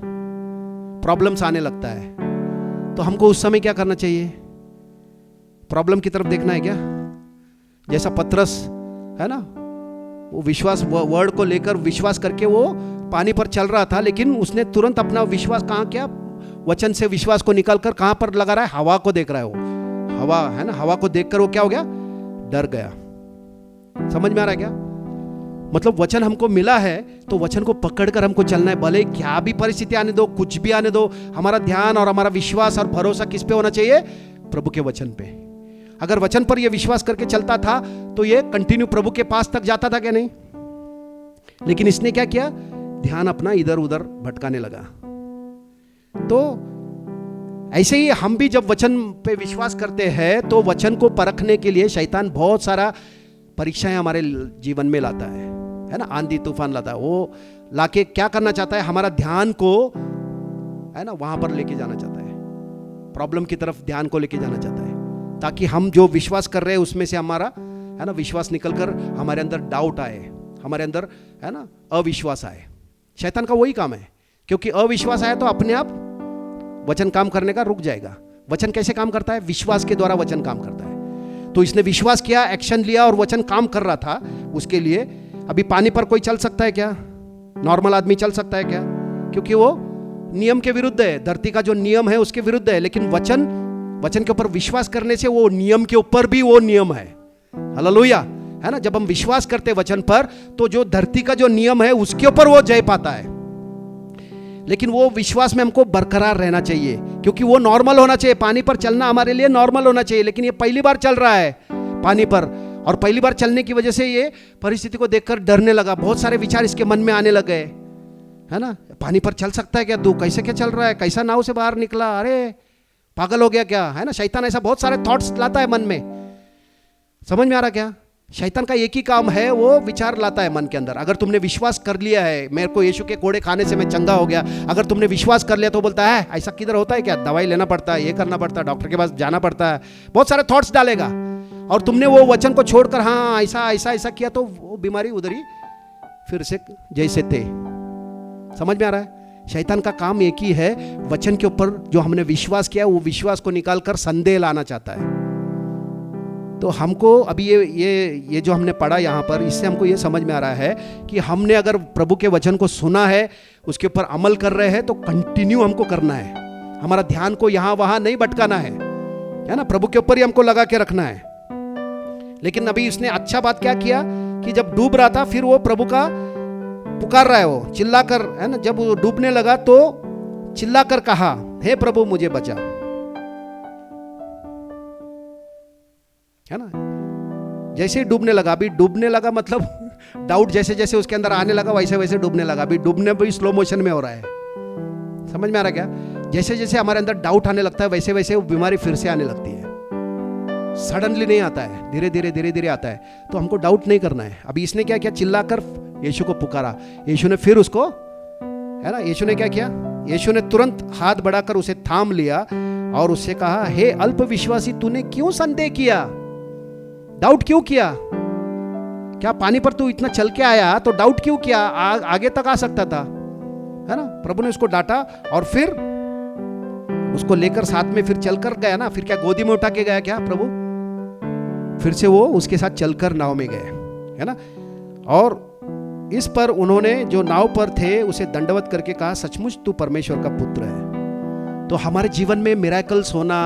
प्रॉब्लम्स आने लगता है। तो हमको उस समय क्या करना चाहिए? प्रॉब्लम की तरफ देखना है क्या? जैसा पतरस है ना, वो विश्वास वर्ड को लेकर विश्वास करके वो पानी पर चल रहा था, लेकिन उसने तुरंत अपना विश्वास कहां किया? वचन से विश्वास को निकालकर कहां पर लगा रहा है? हवा को देख रहा है वो, हवा है ना, हवा को देखकर वो क्या हो गया? डर गया। समझ में आ रहा है क्या? मतलब वचन हमको मिला है तो वचन को पकड़कर हमको चलना है, भले क्या भी परिस्थिति आने दो, कुछ भी आने दो। हमारा ध्यान और हमारा विश्वास और भरोसा किस पे होना चाहिए? प्रभु के वचन पे। अगर वचन पर यह विश्वास करके चलता था तो ये कंटिन्यू प्रभु के पास तक जाता था क्या? नहीं। लेकिन इसने क्या किया? ध्यान अपना इधर उधर भटकाने लगा। तो ऐसे ही हम भी जब वचन पे विश्वास करते हैं तो वचन को परखने के लिए शैतान बहुत सारा परीक्षाएं हमारे जीवन में लाता है ना, आंधी तूफान लाता है। वो लाके क्या करना चाहता है? हमारा ध्यान को है ना वहां पर लेके जाना चाहता है, प्रॉब्लम की तरफ ध्यान को लेके जाना चाहता है, ताकि हम जो विश्वास कर रहे हैं उसमें से हमारा है ना विश्वास निकलकर हमारे अंदर डाउट आए, हमारे अंदर है ना अविश्वास आए। शैतान का वही काम है, क्योंकि अविश्वास आया तो अपने आप वचन काम करने का रुक जाएगा। वचन कैसे काम करता है? विश्वास के द्वारा वचन काम करता है। तो इसने विश्वास किया, एक्शन लिया और वचन काम कर रहा था उसके लिए। अभी पानी पर कोई चल सकता है क्या? नॉर्मल आदमी चल सकता है क्या? क्योंकि वो नियम के विरुद्ध है, धरती का जो नियम है उसके विरुद्ध है। लेकिन वचन के ऊपर विश्वास करने से वो नियम के ऊपर भी वो नियम है। हालेलुया, है ना। जब हम विश्वास करते वचन पर तो जो धरती का जो नियम है उसके ऊपर वो जय पाता है। लेकिन वो विश्वास में हमको बरकरार रहना चाहिए, क्योंकि वो नॉर्मल होना चाहिए। पानी पर चलना हमारे लिए नॉर्मल होना चाहिए, लेकिन ये पहली बार चल रहा है पानी पर, और पहली बार चलने की वजह से ये परिस्थिति को देखकर डरने लगा। बहुत सारे विचार इसके मन में आने लगे, है ना। पानी पर चल सकता है क्या तू? कैसे क्या चल रहा है? कैसा नाव से बाहर निकला? अरे पागल हो गया क्या? है ना। शैतान ऐसा बहुत सारे थॉट्स लाता है मन में। समझ में आ रहा क्या? शैतान का एक ही काम है, वो विचार लाता है मन के अंदर। अगर तुमने विश्वास कर लिया है, मेरे को यीशु के कोड़े खाने से मैं चंगा हो गया, अगर तुमने विश्वास कर लिया तो बोलता है ऐसा किधर होता है क्या? दवाई लेना पड़ता है, ये करना पड़ता है, डॉक्टर के पास जाना पड़ता है, बहुत सारे थॉट्स डालेगा। और तुमने वो वचन को छोड़कर हाँ ऐसा ऐसा ऐसा किया तो वो बीमारी उधर ही फिर से जैसे थे। समझ में आ रहा है? शैतान का काम एक ही है, वचन के ऊपर जो हमने विश्वास किया वो विश्वास को निकालकर संदेह लाना चाहता है। तो हमको अभी ये जो हमने पढ़ा यहाँ पर, इससे हमको ये समझ में आ रहा है कि हमने अगर प्रभु के वचन को सुना है, उसके ऊपर अमल कर रहे हैं, तो कंटिन्यू हमको करना है। हमारा ध्यान को यहाँ वहाँ नहीं भटकाना है ना, प्रभु के ऊपर ही हमको लगा के रखना है। लेकिन अभी उसने अच्छा बात क्या किया कि जब डूब रहा था फिर वो प्रभु का पुकार रहा है, वो चिल्ला कर, है ना। जब वो डूबने लगा तो चिल्ला कर कहा, हे प्रभु मुझे बचा, है ना। जैसे ही डूबने लगा, अभी डूबने लगा मतलब डाउट जैसे जैसे उसके अंदर आने लगा वैसे वैसे डूबने लगा। अभी डूबने भी स्लो मोशन में हो रहा है। समझ में आ रहा क्या? जैसे जैसे हमारे अंदर डाउट आने लगता है वैसे वैसे वो बीमारी फिर से आने लगती है। सडनली नहीं आता है, धीरे धीरे आता है। तो हमको डाउट नहीं करना है। अभी इसने क्या किया? चिल्ला कर यीशु को पुकारा। यीशु ने फिर उसको, है ना, यीशु ने क्या किया? यीशु ने तुरंत हाथ बढ़ाकर उसे थाम लिया और उससे कहा, हे अल्प विश्वासी, तूने क्यों संदेह किया? डाउट क्यों किया? क्या पानी पर तू इतना चल के आया तो डाउट क्यों किया? आगे तक आ सकता था, है ना। प्रभु ने उसको डांटा और फिर उसको लेकर साथ में फिर चलकर गया ना। फिर क्या गोदी में उठा के गया क्या प्रभु? फिर से वो उसके साथ चलकर नाव में गए, है ना। और इस पर उन्होंने जो नाव पर थे उसे दंडवत करके कहा, सचमुच तू परमेश्वर का पुत्र है। तो हमारे जीवन में मिरेकल्स होना,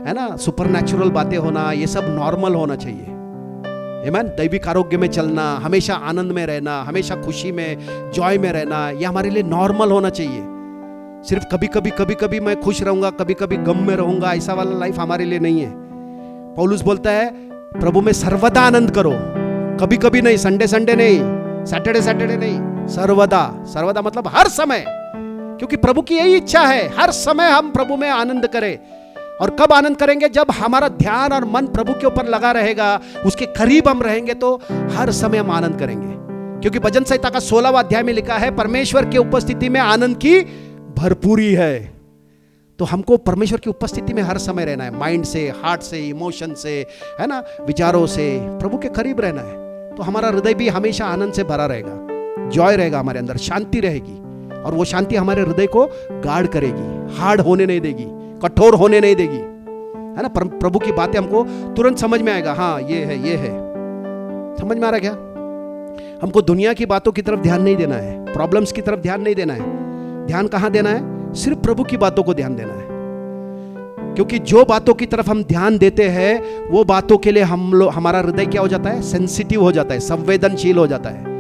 है ना, सुपरनैचुरल बातें होना, ये सब नॉर्मल होना चाहिए। आमीन। दैविक आरोग्य में चलना, हमेशा आनंद में रहना, हमेशा खुशी में, जॉय में रहना, ये हमारे लिए नॉर्मल होना चाहिए। सिर्फ कभी कभी मैं खुश रहूंगा, कभी कभी गम में रहूंगा, ऐसा वाला लाइफ हमारे लिए नहीं है। पौलुस बोलता है प्रभु में सर्वदा आनंद करो, कभी कभी नहीं, संडे नहीं, सैटरडे नहीं, सर्वदा मतलब हर समय, क्योंकि प्रभु की यही इच्छा है, हर समय हम प्रभु में आनंद करें। और कब आनंद करेंगे? जब हमारा ध्यान और मन प्रभु के ऊपर लगा रहेगा, उसके करीब हम रहेंगे तो हर समय हम आनंद करेंगे। क्योंकि भजन संहिता का 16वां अध्याय में लिखा है, परमेश्वर की उपस्थिति में आनंद की भरपूरी है। तो हमको परमेश्वर की उपस्थिति में हर समय रहना है, माइंड से, हार्ट से, इमोशन से, है ना, विचारों से प्रभु के करीब रहना है। तो हमारा हृदय भी हमेशा आनंद से भरा रहेगा, जॉय रहेगा, हमारे अंदर शांति रहेगी। और वो शांति हमारे हृदय को गार्ड करेगी, हार्ड होने नहीं देगी, कठोर होने नहीं देगी, है ना। प्रभु की बातें हमको तुरंत समझ में आएगा, हाँ ये है। समझ में आ रहा क्या? हमको दुनिया की बातों की तरफ ध्यान नहीं देना है, प्रॉब्लम्स की तरफ ध्यान नहीं देना है। ध्यान कहाँ देना है? सिर्फ प्रभु की बातों को ध्यान देना है, क्योंकि जो बातों की तरफ हम ध्यान देते हैं वो बातों के लिए हमारा हृदय क्या हो जाता है, सेंसिटिव हो जाता है, संवेदनशील हो जाता है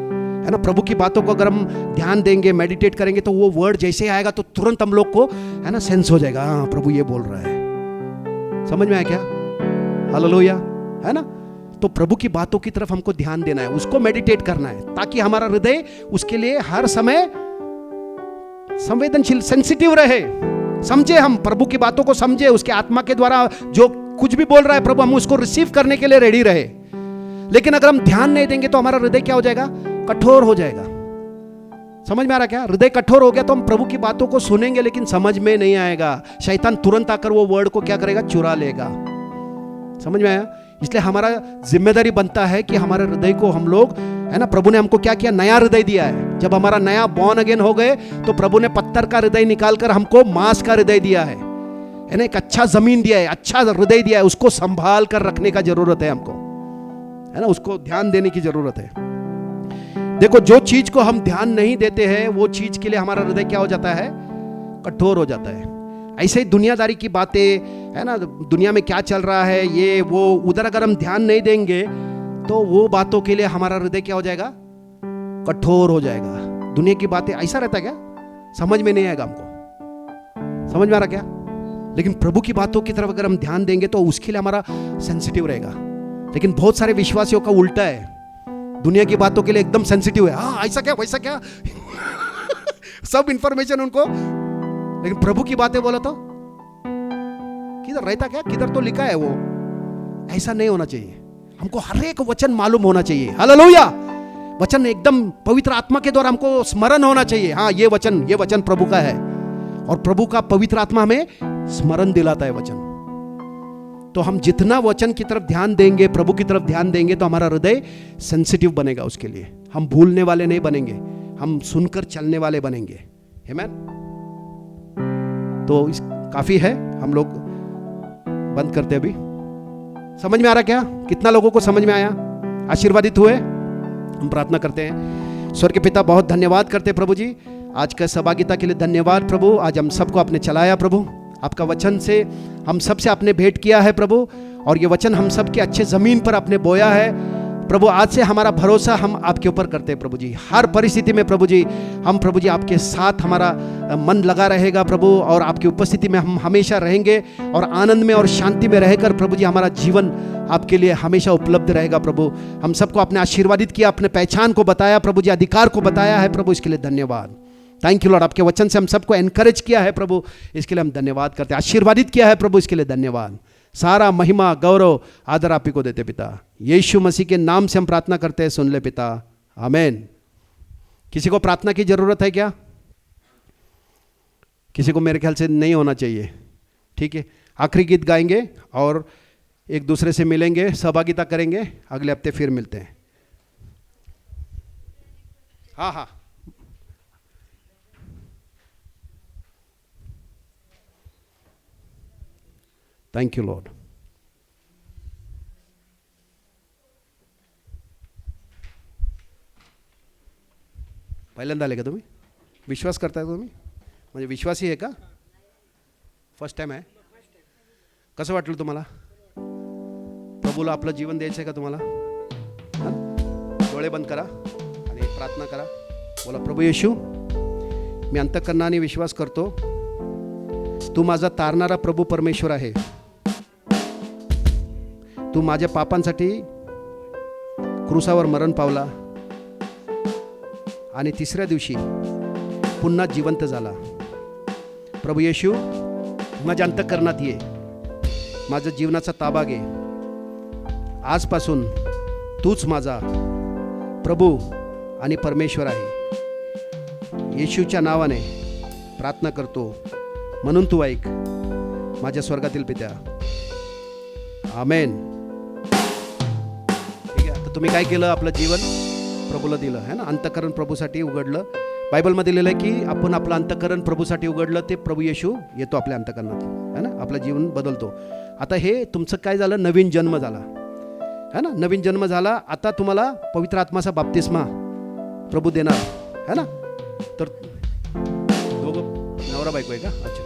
ना। प्रभु की बातों को अगर हम ध्यान देंगे, मेडिटेट करेंगे, तो वो वर्ड जैसे आएगा तो तुरंत हम लोग को है ना सेंस हो जाएगा, हाँ प्रभु ये बोल रहा है। समझ में आया क्या? हालेलुया, है ना। तो प्रभु की बातों की तरफ हमको ध्यान देना है, उसको मेडिटेट करना है, ताकि हमारा हृदय उसके लिए हर समय संवेदनशील, सेंसिटिव रहे। समझे, हम प्रभु की बातों को समझे, उसके आत्मा के द्वारा जो कुछ भी बोल रहा है प्रभु, हम उसको रिसीव करने के लिए रेडी रहे। लेकिन अगर हम ध्यान नहीं देंगे तो हमारा हृदय क्या हो जाएगा, कठोर हो जाएगा। समझ में आ रहा क्या? हृदय कठोर हो गया तो हम प्रभु की बातों को सुनेंगे लेकिन समझ में नहीं आएगा। शैतान तुरंत आकर वो वर्ड को क्या करेगा, चुरा लेगा। समझ में आया? इसलिए हमारा जिम्मेदारी बनता है कि हमारे हृदय को हम लोग, है ना, प्रभु ने हमको क्या किया, नया हृदय दिया है। जब हमारा नया बॉर्न अगेन हो गए तो प्रभु ने पत्थर का हृदय निकालकर हमको मांस का हृदय दिया है ना, एक अच्छा जमीन दिया है, अच्छा हृदय दिया है। उसको संभाल कर रखने का जरूरत है हमको, है ना, उसको ध्यान देने की जरूरत है। देखो, जो चीज को हम ध्यान नहीं देते हैं वो चीज के लिए हमारा हृदय क्या हो जाता है, कठोर हो जाता है। ऐसे ही दुनियादारी की बातें, है ना, दुनिया में क्या चल रहा है, ये वो, उधर अगर हम ध्यान नहीं देंगे तो वो बातों के लिए हमारा हृदय क्या हो जाएगा, कठोर हो जाएगा। दुनिया की बातें ऐसा रहता है क्या, समझ में नहीं आएगा हमको। समझ में आ रहा क्या? लेकिन प्रभु की बातों की तरफ अगर हम ध्यान देंगे तो उसके लिए हमारा सेंसिटिव रहेगा। लेकिन बहुत सारे विश्वासियों का उल्टा है, दुनिया की बातों के लिए एकदम सेंसिटिव है, हाँ ऐसा क्या वैसा क्या सब इंफॉर्मेशन उनको। लेकिन प्रभु की बातें बोला तो किधर रहता क्या, किधर तो लिखा है वो। ऐसा नहीं होना चाहिए, हमको हर एक वचन मालूम होना चाहिए। हालेलुया, वचन एकदम पवित्र आत्मा के द्वारा हमको स्मरण होना चाहिए, हाँ ये वचन प्रभु का है। और प्रभु का पवित्र आत्मा हमें स्मरण दिलाता है वचन। तो हम जितना वचन की तरफ ध्यान देंगे, प्रभु की तरफ ध्यान देंगे, तो हमारा हृदय सेंसिटिव बनेगा उसके लिए। हम भूलने वाले नहीं बनेंगे, हम सुनकर चलने वाले बनेंगे। आमीन। तो काफी है, हम लोग बंद करते अभी। समझ में आ रहा क्या? कितना लोगों को समझ में आया, आशीर्वादित हुए? हम प्रार्थना करते हैं। स्वर्ग के पिता, बहुत धन्यवाद करते हैं प्रभु जी, आज का सहभागिता के लिए धन्यवाद प्रभु। आज हम सबको आपने चलाया प्रभु, आपका वचन से हम सबसे आपने भेंट किया है प्रभु, और ये वचन हम सबके अच्छे ज़मीन पर आपने बोया है प्रभु। आज से हमारा भरोसा हम आपके ऊपर करते हैं प्रभु जी। हर परिस्थिति में प्रभु जी हम प्रभु जी आपके साथ, हमारा मन लगा रहेगा प्रभु, और आपकी उपस्थिति में हम हमेशा रहेंगे, और आनंद में और शांति में रहकर प्रभु जी हमारा जीवन आपके लिए हमेशा उपलब्ध रहेगा प्रभु। हम सबको आपने आशीर्वादित किया, अपने पहचान को बताया प्रभु जी, अधिकार को बताया है प्रभु, इसके लिए धन्यवाद। Thank you Lord. आपके वचन से हम सबको एनकरेज किया है प्रभु, इसके लिए हम धन्यवाद करते हैं। आशीर्वादित किया है प्रभु, इसके लिए धन्यवाद। सारा महिमा गौरव आदर आप ही को देते पिता, यीशु मसीह के नाम से हम प्रार्थना करते हैं, सुन ले पिता, आमीन। किसी को प्रार्थना की जरूरत है क्या? किसी को मेरे ख्याल से नहीं होना चाहिए। ठीक है, आखिरी गीत गाएंगे और एक दूसरे से मिलेंगे, सहभागिता करेंगे। अगले हफ्ते फिर मिलते हैं। हाँ, थँक यू लॉर्ड। पहिल्यांदा आले का तुम्ही? विश्वास करताय तुम्ही? म्हणजे विश्वासी आहे का? फर्स्ट टाइम आहे? कसं वाटलं तुम्हाला? प्रभूला आपलं जीवन द्यायचं आहे का तुम्हाला? डोळे बंद करा आणि प्रार्थना करा. बोला, प्रभू येशू, मी अंतःकरणाने विश्वास करतो, तू माझा तारणारा प्रभू परमेश्वर आहे. तू माझ्या पापांसाठी क्रूसावर मरण पावला आणि तिसऱ्या दिवशी पुन्हा जिवंत झाला. प्रभू येशू, माझ्या अंतःकरणात ये, माझ्या जीवनाचा ताबा घे. आजपासून तूच माझा प्रभू आणि परमेश्वर आहे. येशूच्या नावाने प्रार्थना करतो, म्हणून तू ऐक माझ्या स्वर्गातील पित्या, आमेन. ठीक आहे, तर तुम्ही काय केलं? आपलं जीवन प्रभूला दिलं है ना, अंतःकरण प्रभूसाठी उघडलं. बायबलमध्ये लिहिलं आहे की आपण आपलं अंतःकरण प्रभूसाठी उघडलं, ते प्रभू येशू येतो आपल्या अंतःकरणात है ना, आपलं जीवन बदलतो. आता हे तुमचं काय झालं? नवीन जन्म झाला है ना, नवीन जन्म झाला. आता तुम्हाला पवित्र आत्माचा बाप्तिस्मा प्रभू देणार है ना. तर दोघं नवरा बायको आहे का? अच्छा.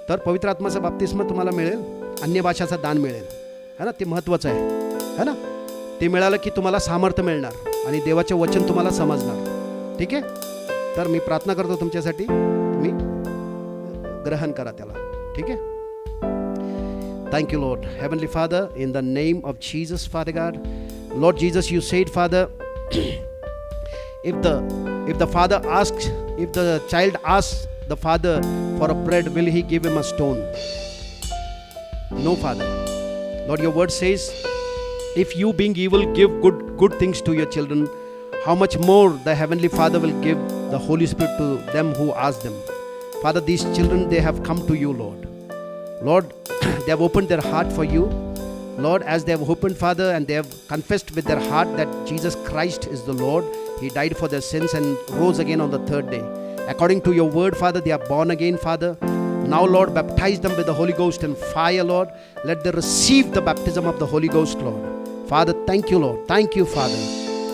तर पवित्र आत्माचं बाप्तिस्म तुम्हाला मिळेल, अन्य भाषाचं दान मिळेल, है ना. ते महत्त्वाचं आहे, है ना. ते मिळालं की तुम्हाला सामर्थ्य मिळणार आणि देवाचे वचन तुम्हाला समजणार. ठीक आहे. तर मी प्रार्थना करतो तुमच्यासाठी, तुम्ही ग्रहण करा त्याला. ठीक आहे. Thank you, Lord. Heavenly Father, in the name of Jesus, Father God, Lord Jesus, you said, Father, if the father asks, if the child asks the father for a bread, will he give him a stone? No, Father. Lord, your word says, if you being evil give good things to your children, how much more the Heavenly Father will give the Holy Spirit to them who ask them. Father, these children, they have come to you, Lord. Lord, they have opened their heart for you. Lord, as they have opened, Father, and they have confessed with their heart that Jesus Christ is the Lord. He died for their sins and rose again on the third day. According to your word, Father, they are born again, Father. Now, Lord, baptize them with the Holy Ghost and fire, Lord. Let them receive the baptism of the Holy Ghost, Lord. Father, thank you, Lord. Thank you, Father.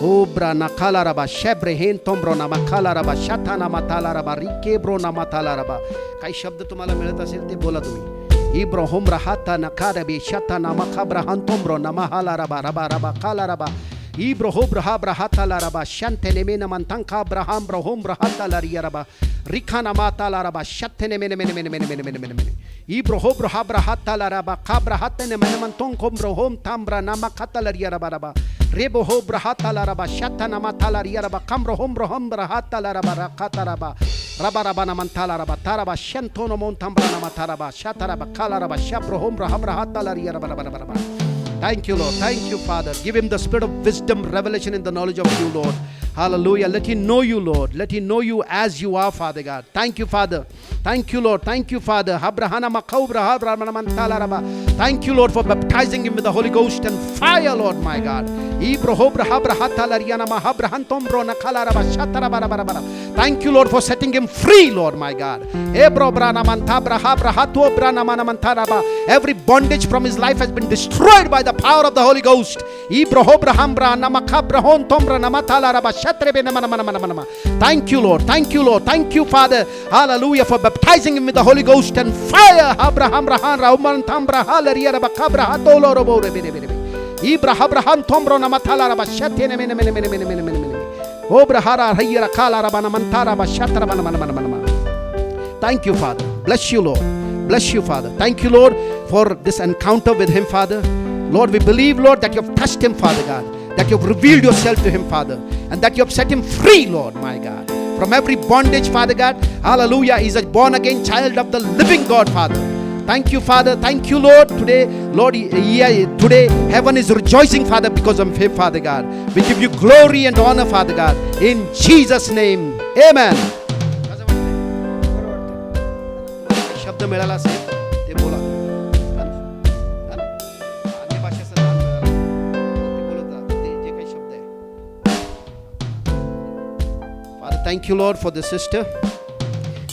Obra nakala raba shebrehen tombro namakala raba shatana matala raba rikebro namatala raba. काही शब्द तुम्हाला मिळत असेल ते बोला तुम्ही. Ibrahim rahata nakarabi shatana makabrahan tombro namahala raba raba raba kala raba. Ibrahim rahata la raba shantene mena mantanka Abraham brahom rahata la raba rikana mata la raba shatene mene mene mene mene mene mene mene mene. Ibrahim rahata la raba kabrahata ne mene mantonkom brahom tambra namakata la raba raba. Rebo ho brahata la raba shatana mata la raba kambrahom brahom brahata la raba rakata raba. Raba raba namantala raba taraba shantono montambra namataraba shataraba kala raba shabrohom raham rahata la raba raba raba raba. Thank you, Lord. Thank you, Father. Give him the spirit of wisdom, revelation in the knowledge of you, Lord. Hallelujah. Let him know you, Lord. Let him know you as you are, Father God. Thank you, Father. Thank you, Lord. Thank you, Father. Thank you, Lord, for baptizing him with the Holy Ghost and fire, Lord, my God. Thank you, Lord, for setting him free, Lord, my God. Every bondage from his life has been destroyed by the power of the Holy Ghost. Thank you, Lord. Thank you, Lord. Thank you, Father. Hallelujah, for baptizing him with the Holy Ghost and fire. Thank you, Father. Bless you, Lord. Bless you, Father. Thank you, Lord, for this encounter with him, Father. Lord, we believe, Lord, that you have touched him, Father God, that you have revealed yourself to him, Father, and that you have set him free, Lord, my God, from every bondage, Father God. Hallelujah. He's a born again child of the living God, Father. Thank you, Father. Thank you, Lord. Today, Lord, today heaven is rejoicing, Father, because of him, Father God. We give you glory and honor, Father God, in Jesus' name. Amen. शब्द मिळाला असेल ते बोला. अन्य भाषेचं दान मिळालं ते बोलत राहा. ते जे काही शब्द आहे. Father, thank you, Lord, for the sister.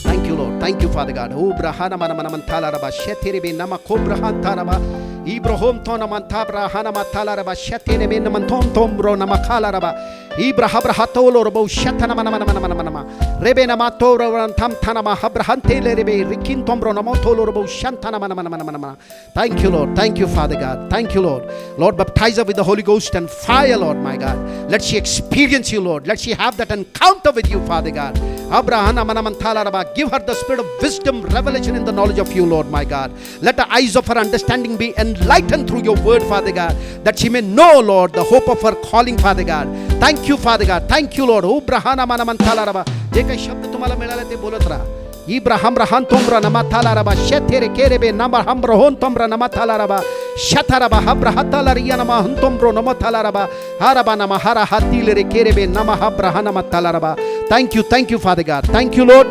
Thank you, Lord. Thank you, Father God. Oh, brahana mana mana mantala raba shetiri be nama kobrahan taraba. Ibrahim tona mantabra hana matala raba shetene be namantom tombro namakala raba. Ibrahabrahatolo rabo shetana mana mana mana mana mana. Rebe namato rantam tanama habrahante rebe rikin tombro namotolo rabo shantana mana mana mana mana. Thank you, Lord. Thank you, Father God. Thank you, Lord. Lord, baptize her with the Holy Ghost and fire, Lord, my God. Let she experience you, Lord. Let she have that encounter with you, Father God. Abrahana mana mantala raba. Give her the spirit of wisdom, revelation in the knowledge of you, Lord, my God. Let the eyes of her understanding be enlightened through your word, Father God, that she may know, Lord, the hope of her calling, Father God. Thank you, Father God. Thank you, Lord. Ubrahana mana mantala raba. जे काही शब्द तुम्हाला मिळाले ते बोलत राहा. इब्राहिम रहान तोमरा नमाताला रबा शेतेरे केरेबे नम हम रहोन तोमरा नमाताला रबा शतरबा हब्रहताला रिया नमा हम तोमरो नमाताला रबा हरबा नमा हरा हातिले रे केरेबे नम हब्रहना मताला रबा. Thank you, Father God. Thank you, Lord,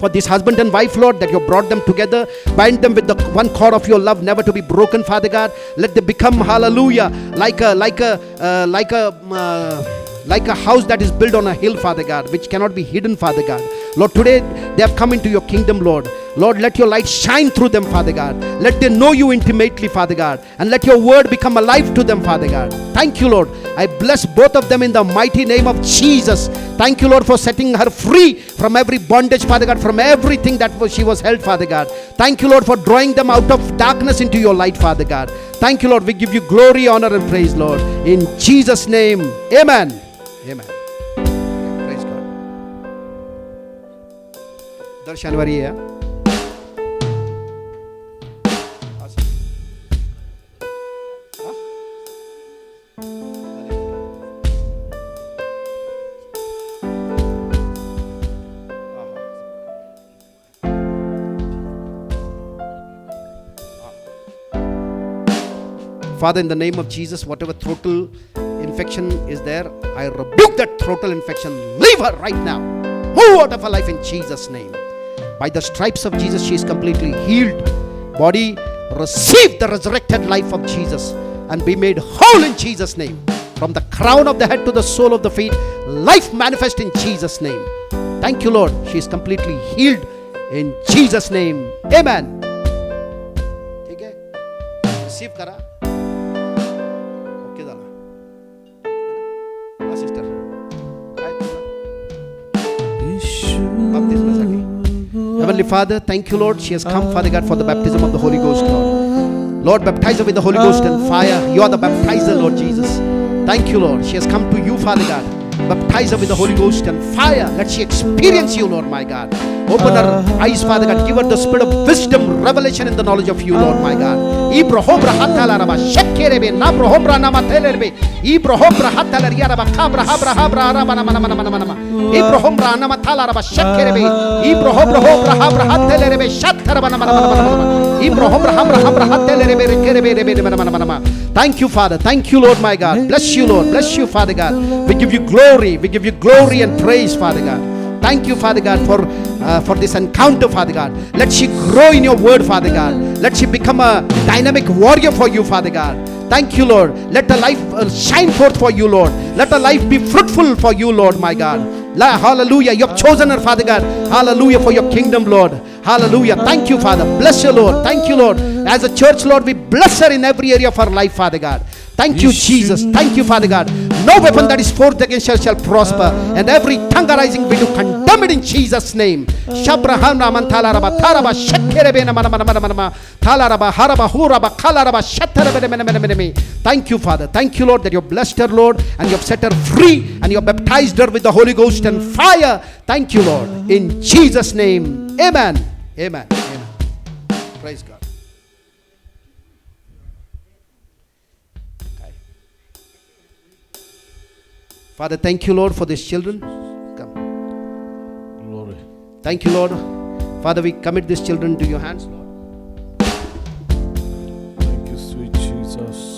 for this husband and wife, Lord, that you brought them together. Bind them with the one cord of your love, never to be broken, Father God. Let them become, hallelujah, like a house that is built on a hill, Father God, which cannot be hidden, Father God. Lord, today they have come into your kingdom, Lord. Lord, let your light shine through them, Father God. Let them know you intimately, Father God, and let your word become alive to them, Father God. Thank you, Lord. I bless both of them in the mighty name of Jesus. Thank you, Lord, for setting her free from every bondage, Father God, from everything that she was held, Father God. Thank you, Lord, for drawing them out of darkness into your light, Father God. Thank you, Lord. We give you glory, honor, and praise, Lord. In Jesus' name, amen. Amen. Praise God. Darshan variye. Father, in the name of Jesus, whatever throatal infection is there, I rebuke that throatal infection. Leave her right now. Move out of her life in Jesus' name. By the stripes of Jesus, she is completely healed. Body, receive the resurrected life of Jesus and be made whole in Jesus' name. From the crown of the head to the sole of the feet, life manifest in Jesus' name. Thank you, Lord. She is completely healed in Jesus' name. Amen. ठीक है? Receive करा. Heavenly Father, thank you, Lord. She has come, Father God, for the baptism of the Holy Ghost, Lord. Lord, baptize her with the Holy Ghost and fire. You are the baptizer, Lord Jesus. Thank you, Lord. She has come to you, Father God. Baptize her with the Holy Ghost and fire. Let she experience you, Lord, my God. Open her eyes, Father God. Give her the spirit of wisdom, revelation in the knowledge of you, Lord, my God. Ibrohobra hatalaraba shekkerebe nabrohobra namatelerbe ibrohobra hatalariyaraba kabra habra habra araba nama ibrohobra namatalaraba shekkerebe ibrohobra hobra habra hatalerebe shattaraba nama ibrohobra habra habra hatalerebe rekerebe rebe. Thank you, Father. Thank you, Lord, my God. Bless you, Lord. Bless you, Father God. We give you glory. We give you glory and praise, Father God. Thank you, Father God, for this encounter, Father God. Let she grow in your word, Father God. Let she become a dynamic warrior for you, Father God. Thank you, Lord. Let her life shine forth for you, Lord. Let her life be fruitful for you, Lord, my God. Hallelujah. You have chosen her, Father God. Hallelujah, for your kingdom, Lord. Hallelujah. Thank you, Father. Bless you, Lord. Thank you, Lord. As a church, Lord, we bless her in every area of her life, Father God. Thank you, Jesus. Thank you, Father God. No weapon that is forged against her shall prosper, and every tongue arising we do condemn it in Jesus' name. Thank you, Father. Thank you, Lord, that you have blessed her, Lord, and you have set her free, and you have baptized her with the Holy Ghost and fire. Thank you, Lord. In Jesus' name. Amen. Amen. Amen. Praise God. Father, thank you, Lord, for these children. Come. Glory. Thank you, Lord. Father, we commit these children to your hands, Lord. Thank you, sweet Jesus.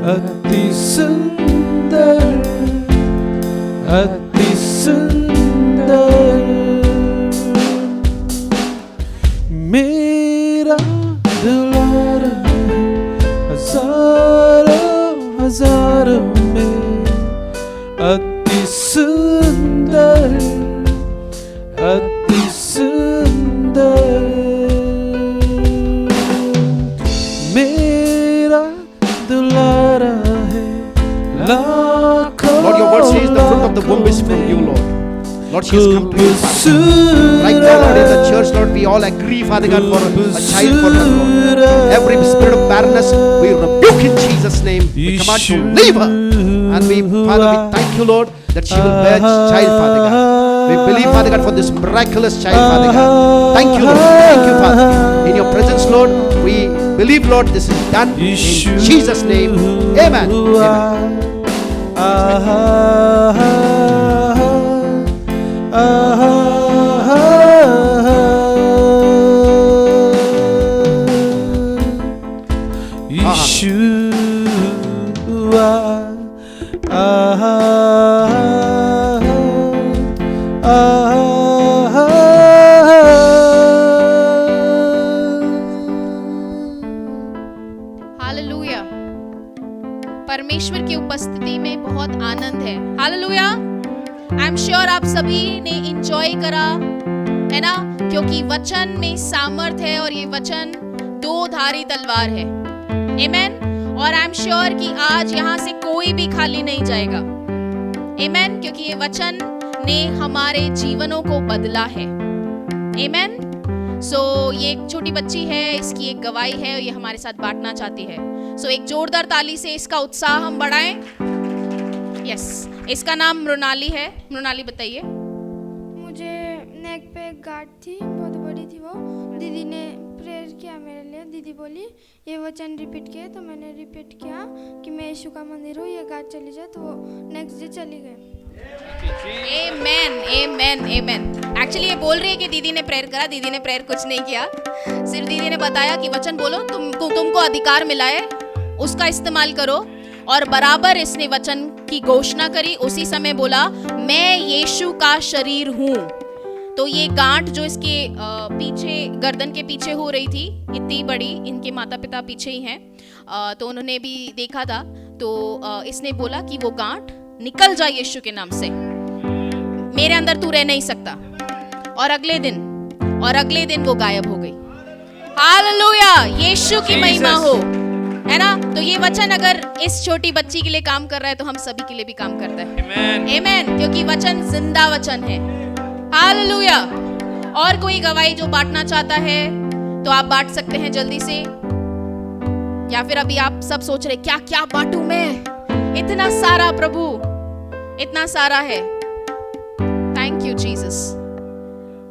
अति सुंदर अति सुंदर मेरा दुलारा हजारों हजारों में अति सुंदर अति सुंदर मेरा दुलारा है लाखों Lord, your word says the fruit of the womb is from you, Lord. Lord, she has come to you, Father. Right now, Lord, in the church, Lord, we all agree, Father God, for a child for her, Lord. Every spirit of barrenness, we rebuke in Jesus' name. We command to leave her. And we, Father, we thank you, Lord, that she will bear child, Father God. We believe, Father God, for this miraculous child, Father God. Thank you, Lord. Thank you, Father. In your presence, Lord, we believe, Lord, this is done in Jesus' name. Amen. Amen. Hallelujah. परमेश्वर की उपस्थिति में बहुत आनंद है। Hallelujah. I am sure आप सभी ने enjoy करा, है ना, क्योंकि वचन में सामर्थ है और ये वचन दो धारी तलवार है। आमेन। और आई एम श्योर कि आज यहाँ से कोई भी खाली नहीं जाएगा। आमेन। क्योंकि ये वचन ने हमारे जीवनों को बदला है। आमेन। सो ये एक छोटी बच्ची है, इसकी एक गवाही है और ये हमारे साथ बांटना चाहती है। सो एक जोरदार ताली से इसका उत्साह हम बढ़ाएं। यस, इसका नाम मृणाली है। मृणाली बताइए। मुझे नेक पे एक गांठ थी, बहुत बड़ी थी वो। दीदी ने प्रेयर किया मेरे लिए। दीदी बोली ये वचन रिपीट किया, तो मैंने रिपीट किया कि मैं यीशु का मंदिर हूँ, ये गांठ चली जाए। तो वो नेक्स्ट डे चली गई। आमेन, आमेन, आमेन। एक्चुअली ये बोल रही है कि दीदी ने प्रेयर करा। दीदी ने प्रेयर कुछ नहीं किया, सिर्फ दीदी ने बताया कि वचन बोलो, तुमको अधिकार मिला है, उसका इस्तेमाल करो। और बराबर इसने वचन की घोषणा करी। उसी समय बोला मैं यीशु का शरीर हूँ। तो ये गांठ जो इसके पीछे गर्दन के पीछे हो रही थी, इतनी बड़ी, इनके माता पिता पीछे ही हैं, तो उन्होंने भी देखा था। तो इसने बोला कि वो गांठ निकल जाए यीशु के नाम से, मेरे अंदर तू रह नहीं सकता। और अगले दिन वो गायब हो गई। हालेलुया, यीशु की महिमा हो, है ना। तो ये वचन अगर इस छोटी बच्ची के लिए काम कर रहा है तो हम सभी के लिए भी काम करता है। आमेन। क्योंकि वचन जिंदा वचन है। हालेलुया। और कोई गवाही जो बांटना चाहता है तो आप बांट सकते हैं जल्दी से। या फिर अभी आप सब सोच रहे क्या क्या बांटूं मैं, इतना सारा प्रभु, इतना सारा है। Thank you Jesus.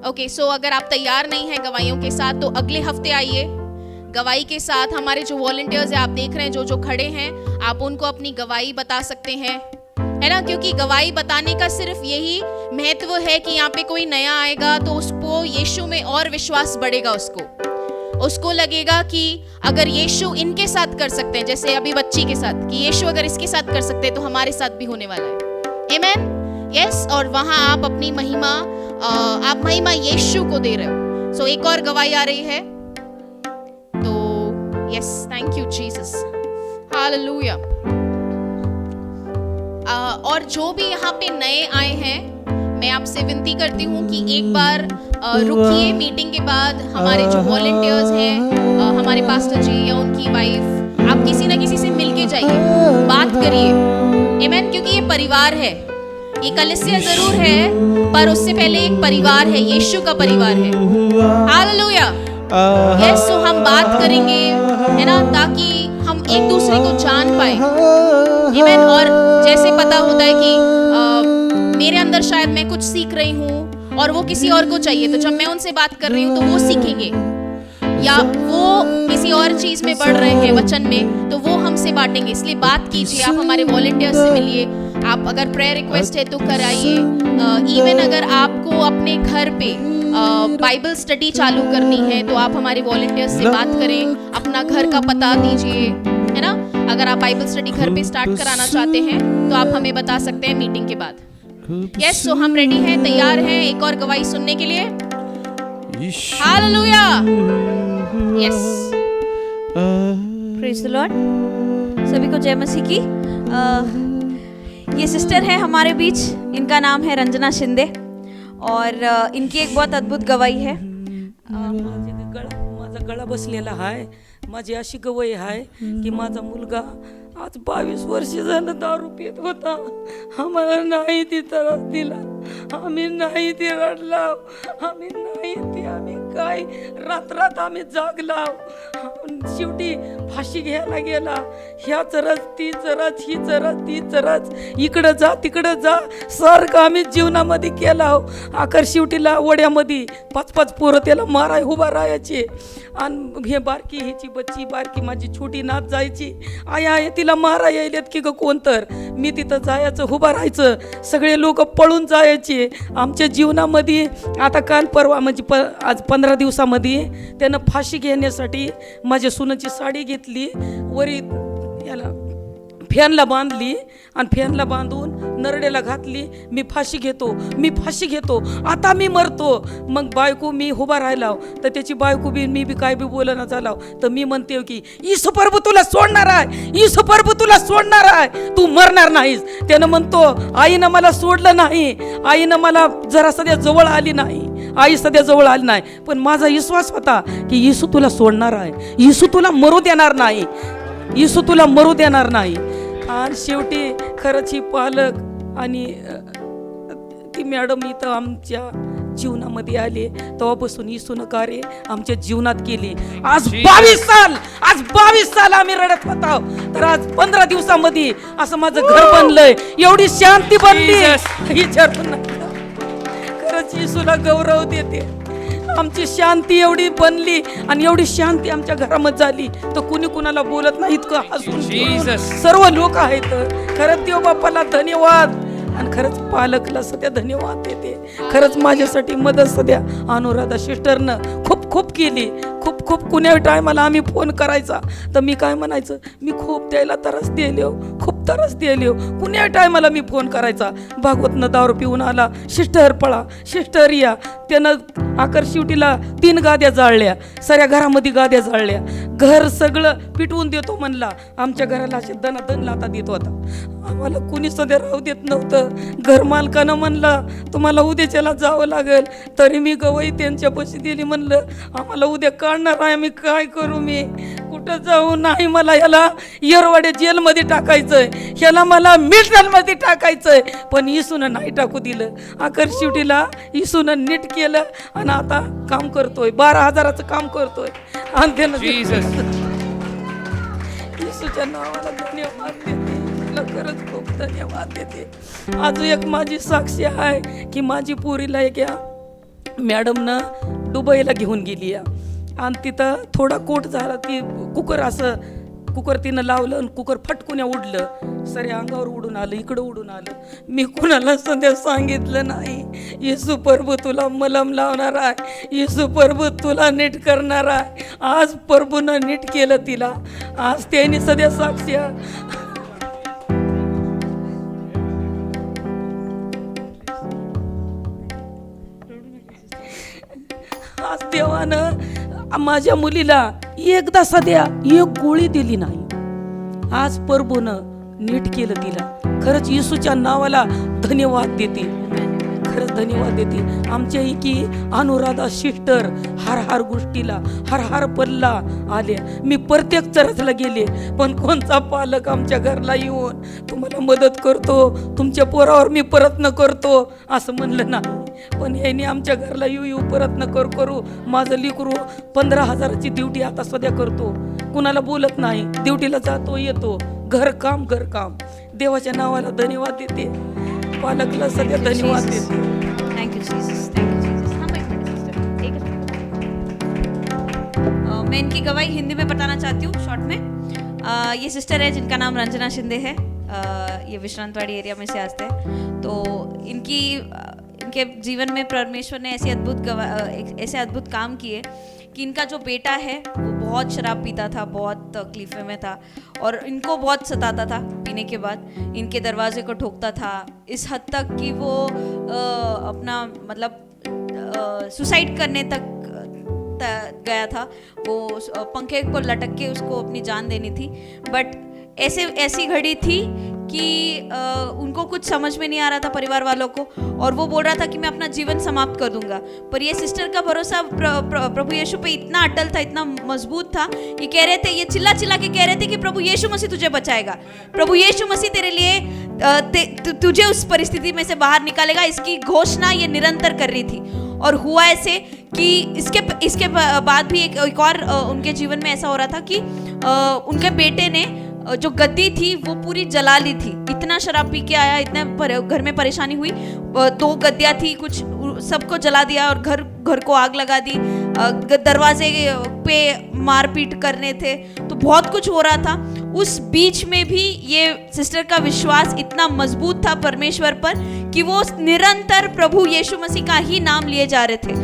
ओके, सो अगर आप तैयार नहीं हैं गवाहियों के साथ तो अगले हफ्ते आइए गवाही के साथ। हमारे जो वॉलंटियर्स हैं आप देख रहे हैं, जो खड़े हैं, आप उनको अपनी गवाही बता सकते हैं, है ना। क्योंकि गवाही बताने का सिर्फ यही महत्व है कि यहाँ पे कोई नया आएगा तो उसको यीशु में और विश्वास बढ़ेगा। उसको लगेगा कि अगर यीशु इनके साथ कर सकते हैं, जैसे अभी बच्ची के साथ, कि यीशु अगर इसके साथ कर सकते हैं तो हमारे साथ भी होने वाला है। आमेन। यस। और वहां आप अपनी महिमा यीशु को दे रहे हो। सो एक और गवाही आ रही है। तो yes, thank you Jesus. Hallelujah. और जो भी यहाँ पे नए आए हैं, मैं आपसे विनती करती हूँ कि एक बार रुकिए। मीटिंग के बाद हमारे जो वॉलंटियर्स हैं, हमारे पास्टर जी या उनकी वाइफ, आप किसी ना किसी से मिलके जाइए, बात करिए। आमेन। क्योंकि ये परिवार है, ये कलीसिया जरूर है पर उससे पहले एक परिवार है, यीशु का परिवार है। हालेलुया। यस। तो हम बात करेंगे, है ना, ताकि हम एक दूसरे को जान पाए। आमेन। और जैसे पता होता है कि मेरे अंदर शायद मैं कुछ सीख रही हूँ और वो किसी और को चाहिए, तो जब मैं उनसे बात कर रही हूँ तो वो सीखेंगे, या वो किसी और चीज में बढ़ रहे हैं वचन में तो वो हमसे बांटेंगे। इसलिए बात कीजिए, आप हमारे वॉलंटियर्स से मिलिए। आप अगर प्रेयर रिक्वेस्ट है तो कराइए। इवन अगर आपको अपने घर पे बाइबल स्टडी चालू करनी है तो आप हमारे वॉलंटियर्स से बात करें, अपना घर का पता दीजिए, है ना। अगर आप बाइबल स्टडी घर पे स्टार्ट कराना चाहते हैं तो आप हमें बता सकते हैं मीटिंग के बाद। यस, सो हम रेडी हैं, तैयार हैं एक और गवाही सुनने के लिए। Hallelujah, yes, praise the Lord. सभी को जय मसीह की। ये सिस्टर है हमारे बीच, इनका नाम है रंजना शिंदे और इनकी एक बहुत अद्भुत गवाही है। माझा गळा बसलेला आहे। माझी अशी गवई आहे की माझा मुलगा आज 22 वर्ष झालं दारू पित होता। आम्हाला नाही ती त्रास दिला, आम्ही नाही ती रडला, आम्ही नाही ती, आम्ही काय रात्रात आम्ही जागला। शेवटी फाशी घ्यायला गेला। ह्या चरच ती चरच, ही चरच ती चरच, इकडं जा तिकडं जा, सारखं आम्ही जीवनामध्ये केला। आखर शेवटीला वड्यामध्ये 5-5 पोरं त्याला माराय उभा राहायचे आणि हे बारकी ह्याची बच्ची बारकी माझी छोटी नात जायची, आया तिला मारा यायलेत की ग कोण तर। मी तिथं जायचं, उभा राहायचं, सगळे लोक पळून जायचे आमच्या जीवनामध्ये। आता काल परवा म्हणजे आज 15 दिवसामध्ये त्यानं फाशी घेण्यासाठी माझ्या सुनाची साडी घेतली, वरी याला फॅनला बांधली आणि फॅनला बांधून नरड्याला घातली। मी फाशी घेतो, मी फाशी घेतो, आता मी मरतो। मग बायको मी उभा राहिला तर त्याची बायको बी मी बी काय बी बोलना झाला तर मी म्हणते की येशू प्रभू तुला सोडणार आहे, येशू प्रभू तुला सोडणार आहे, तू मरणार नाहीस। त्यानं म्हणतो आईनं मला सोडलं नाही, आईनं मला जरा सध्या जवळ आली नाही, आई सध्या जवळ आली नाही, पण माझा विश्वास होता की येशू तुला सोडणार आहे, येशू तुला मरू देणार नाही, येशू तुला मरू देणार नाही। आणि शेवटी खरंच ही पालक आणि ती मॅडम इथं आमच्या जीवनामध्ये आले, तेव्हापासून येशूनं कार्य आमच्या जीवनात केली। आज 22 साल आम्ही रडत होतो, तर आज 15 दिवसामध्ये असं माझं घर बनलंय, एवढी शांती बनली विचारून खरंच येशूला गौरव देते। आमची शांती एवढी बनली आणि एवढी शांती आमच्या घरामध्ये झाली तर कुणी कुणाला बोलत नाही, इतकं हसून सर्व लोक आहेत। खरंच देव बाप्पाला धन्यवाद आणि खरंच पालकला सध्या धन्यवाद देते। खरंच माझ्यासाठी मदत सध्या अनुराधा सिस्टरनं खूप केली, खूप कुण्या टायमाला आम्ही फोन करायचा तर मी काय म्हणायचं, मी खूप द्यायला तरस दिले, खूप तरस दिले। कुण्या टायमाला मी फोन करायचा, भागवतनं दारू पिऊन आला, सिस्टर पळा, सिस्टर या। त्यानं आकर शेवटीला 3 गाद्या जाळल्या, साऱ्या घरामध्ये गाद्या जाळल्या, घर सगळं पिटवून देतो म्हणला। आमच्या घराला असे दनादन लाता देत होता, आम्हाला कुणी सध्या राहू देत नव्हतं। घर मालकानं म्हणला तुम्हाला उद्याच्याला जावं लागेल, तरी मी गवई त्यांच्यापाशी दिली, म्हणलं आम्हाला उद्या काढणार आहे, मी काय करू, मी कुठं जाऊ, नाही मला याला येरवाडे जेलमध्ये टाकायचंय, ह्याला मला मिठालमध्ये टाकायचंय, पण येशूनं नाही टाकू दिलं। आखर शेवटीला येशूनं नीट केलं आणि आता काम करतोय, 12,000चं काम करतोय आणि त्यानं येशूच्या नावाला धन्यवाद देते, खरंच खूप धन्यवाद देते। आज एक माझी साक्षी आहे की माझी पोरीला एक या मॅडमनं दुबईला घेऊन गेली आणि तिथं थोडा कोट झाला, ती कुकर तिनं लावलं आणि कुकर फटकून उडलं, सरे अंगावर उडून आलं, इकडं उडून आलं। मी कुणाला सध्या सांगितलं नाही, येशू प्रभू तुला मलम लावणार आहे, येशू प्रभू तुला नीट करणार आहे। आज प्रभूनं नीट केलं तिला, आज त्यांनी सध्या साक्षी आज देवानं माझ्या मुलीला एकदा सध्या एक गोळी दिली नाही, आज प्रभूनं नीट केलं तिला। खरंच येशूच्या नावाला धन्यवाद देते, खरंच धन्यवाद देते। आमच्या इकी अनुराधा सिस्टर हर गोष्टीला हर पल्ला आले, मी प्रत्येक चर्चला गेले, पण कोणता पालक आमच्या घरला येऊन तुम्हाला मदत करतो, तुमच्या पोरावर मी प्रयत्न करतो असं म्हणलं नाही। पण यांनी आमच्या घरला येऊ प्रयत्न करू माझं लेकरू 15,000ची ड्युटी आता सध्या करतो, कुणाला बोलत नाही, ड्युटीला जातो येतो, घरकाम देवाच्या नावाला धन्यवाद देते, पालकला सध्या धन्यवाद देते। Thank you Jesus, thank you Jesus. हाँ भाई सिस्टर, ठीक है। मैं इनकी गवाही हिंदी में बताना चाहती हूँ शॉर्ट में। ये सिस्टर है जिनका नाम रंजना शिंदे है, ये विश्रांतवाड़ी एरिया में से आते हैं। तो इनके जीवन में परमेश्वर ने ऐसे अद्भुत काम किए कि इनका जो बेटा है वो बहुत शराब पीता था, बहुत तकलीफ़ में था और इनको बहुत सताता था। पीने के बाद इनके दरवाजे को ठोकता था, इस हद तक कि वो अपना मतलब सुसाइड करने तक गया था। वो पंखे को लटक के उसको अपनी जान देनी थी। बट ऐसी घड़ी थी कि उनको कुछ समझ में नहीं आ रहा था परिवार वालों को, और वो बोल रहा था कि मैं अपना जीवन समाप्त कर दूंगा। पर ये सिस्टर का भरोसा प्रभु यीशु पे इतना अटल था, इतना मजबूत था। ये कह रहे थे, ये चिल्ला चिल्ला के कह रहे थे कि प्रभु यीशु मसीह तुझे बचाएगा, प्रभु यीशु मसीह तेरे लिए तुझे उस परिस्थिति में से बाहर निकालेगा। इसकी घोषणा ये निरंतर कर रही थी। और हुआ ऐसे कि इसके बाद भी एक और उनके जीवन में ऐसा हो रहा था कि उनके बेटे ने जो गद्दी थी वो पूरी जला ली थी। इतना शराब पी के आया, इतना घर में परेशानी हुई, 2 गद्दियाँ थी, कुछ सबको जला दिया और घर को आग लगा दी। दरवाजे पे मारपीट करने थे, तो बहुत कुछ हो रहा था। उस बीच में भी ये सिस्टर का विश्वास इतना मजबूत था परमेश्वर पर कि वो निरंतर प्रभु यीशु मसीह का ही नाम लिए जा रहे थे।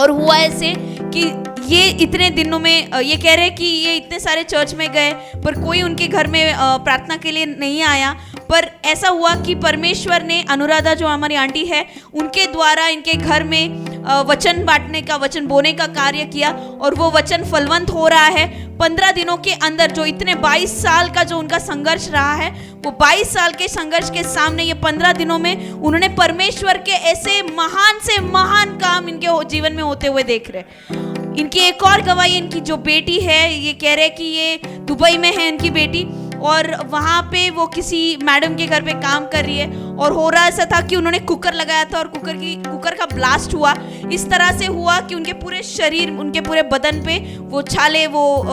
और हुआ ऐसे कि ये इतने दिनों में ये कह रहे कि ये इतने सारे चर्च में गए पर कोई उनके घर में प्रार्थना के लिए नहीं आया। पर ऐसा हुआ कि परमेश्वर ने, अनुराधा जो हमारी आंटी है, उनके द्वारा इनके घर में वचन बांटने का, वचन बोने का कार्य किया और वो वचन फलवंत हो रहा है। 15 दिनों के अंदर जो इतने 22 साल का जो उनका संघर्ष रहा है, वो 22 साल के संघर्ष के सामने ये 15 दिनों में उन्होंने परमेश्वर के ऐसे महान से महान काम इनके जीवन में होते हुए देख रहे। इनकी एक और गवाही, इनकी जो बेटी है, ये कह रहे कि ये दुबई में है इनकी बेटी, और वहाँ पे वो किसी मैडम के घर पे काम कर रही है। और हो रहा ऐसा था कि उन्होंने कुकर लगाया था और कुकर का ब्लास्ट हुआ। इस तरह से हुआ कि उनके पूरे शरीर, उनके पूरे बदन पे वो छाले, वो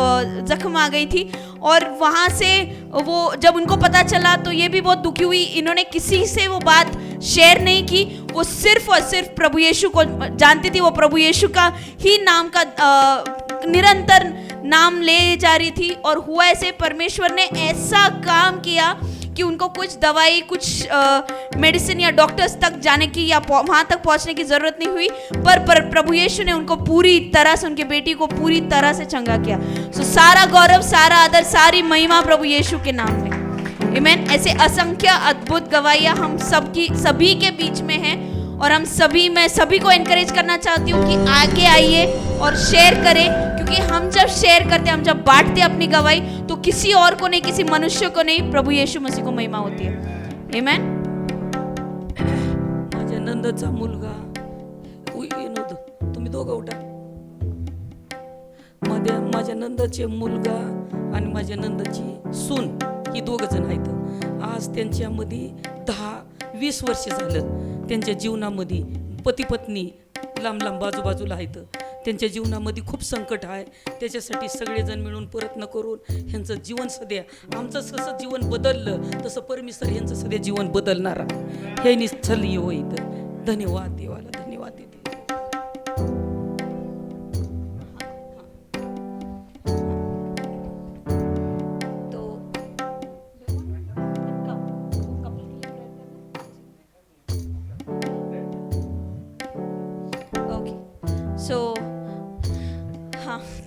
जख्म आ गई थी। और वहाँ से वो जब उनको पता चला तो ये भी बहुत दुखी हुई। इन्होंने किसी से वो बात शेयर नहीं की, वो सिर्फ और सिर्फ प्रभु यीशु को जानती थी। वो प्रभु यीशु का ही नाम का निरंतर नाम ले जा रही थी। और हुआ ऐसे, परमेश्वर ने ऐसा काम किया कि उनको कुछ दवाई, कुछ मेडिसिन या डॉक्टर्स तक जाने की या वहाँ तक पहुँचने की ज़रूरत नहीं हुई। पर प्रभु यीशु ने उनको पूरी तरह से, उनके बेटी को पूरी तरह से चंगा किया। सो सारा गौरव, सारा आदर, सारी महिमा प्रभु यीशु के नाम में। आमीन। ऐसे असंख्य अद्भुत गवाहियाँ हम सभी के बीच में हैं। और मैं सभी को एनकरेज करना चाहती हूँ कि आगे आइए और शेयर करें, क्योंकि हम जब शेयर करते हैं, हम जब बांटते हैं अपनी गवाही, तो किसी और को नहीं, किसी मनुष्य को नहीं, प्रभु यीशु मसीह को महिमा होती है। आमीन। माझ्या नंदचा मुलगा विनोद, तुम्ही दोघं उठा. माझ्या नंदाचे मुलगा आणि माझ्या नंदाची सून ही दोघ जण आहेत. आज त्यांच्यामध्ये 10-20 वर्ष झालं. त्यांच्या जीवनामध्ये पती पत्नी लांब लांब बाजूबाजूला आहेत. त्यांच्या जीवनामध्ये खूप संकट आहे. त्याच्यासाठी सगळेजण मिळून प्रयत्न करून ह्यांचं जीवन सध्या, आमचं जसं जीवन बदललं तसं परमेश्वर ह्यांचं सध्या जीवन बदलणार आहे. हे निश्चल होईल. धन्यवाद देवाला, धन्यवाद देते.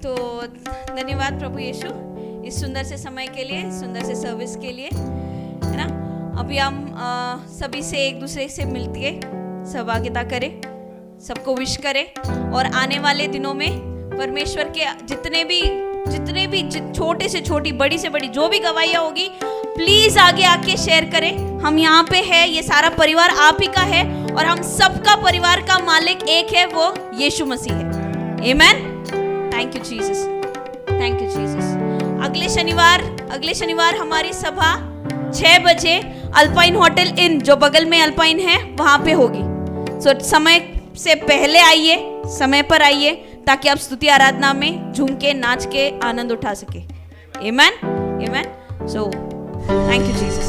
तो धन्यवाद प्रभु यीशु इस सुंदर से समय के लिए, सुंदर से सर्विस के लिए, है ना. अभी हम सभी से एक दूसरे से मिलके सहभागिता करें, सबको विश करें और आने वाले दिनों में परमेश्वर के जितने भी छोटे से छोटी, बड़ी से बड़ी जो भी गवाहियाँ होगी, प्लीज आगे आके शेयर करें. हम यहाँ पे है, ये सारा परिवार आप ही का है और हम सबका परिवार का मालिक एक है, वो यीशु मसीह है. आमीन. Thank you Jesus, thank you Jesus. अगले शनिवार हमारी सभा 6 बजे अल्पाइन होटल इन, जो बगल में अल्पाइन है, वहाँ पे होगी. सो समय से पहले आइए, समय पर आइए, ताकि आप स्तुति आराधना में झूम के, नाच के आनंद उठा सके. आमीन, आमीन. So thank you Jesus.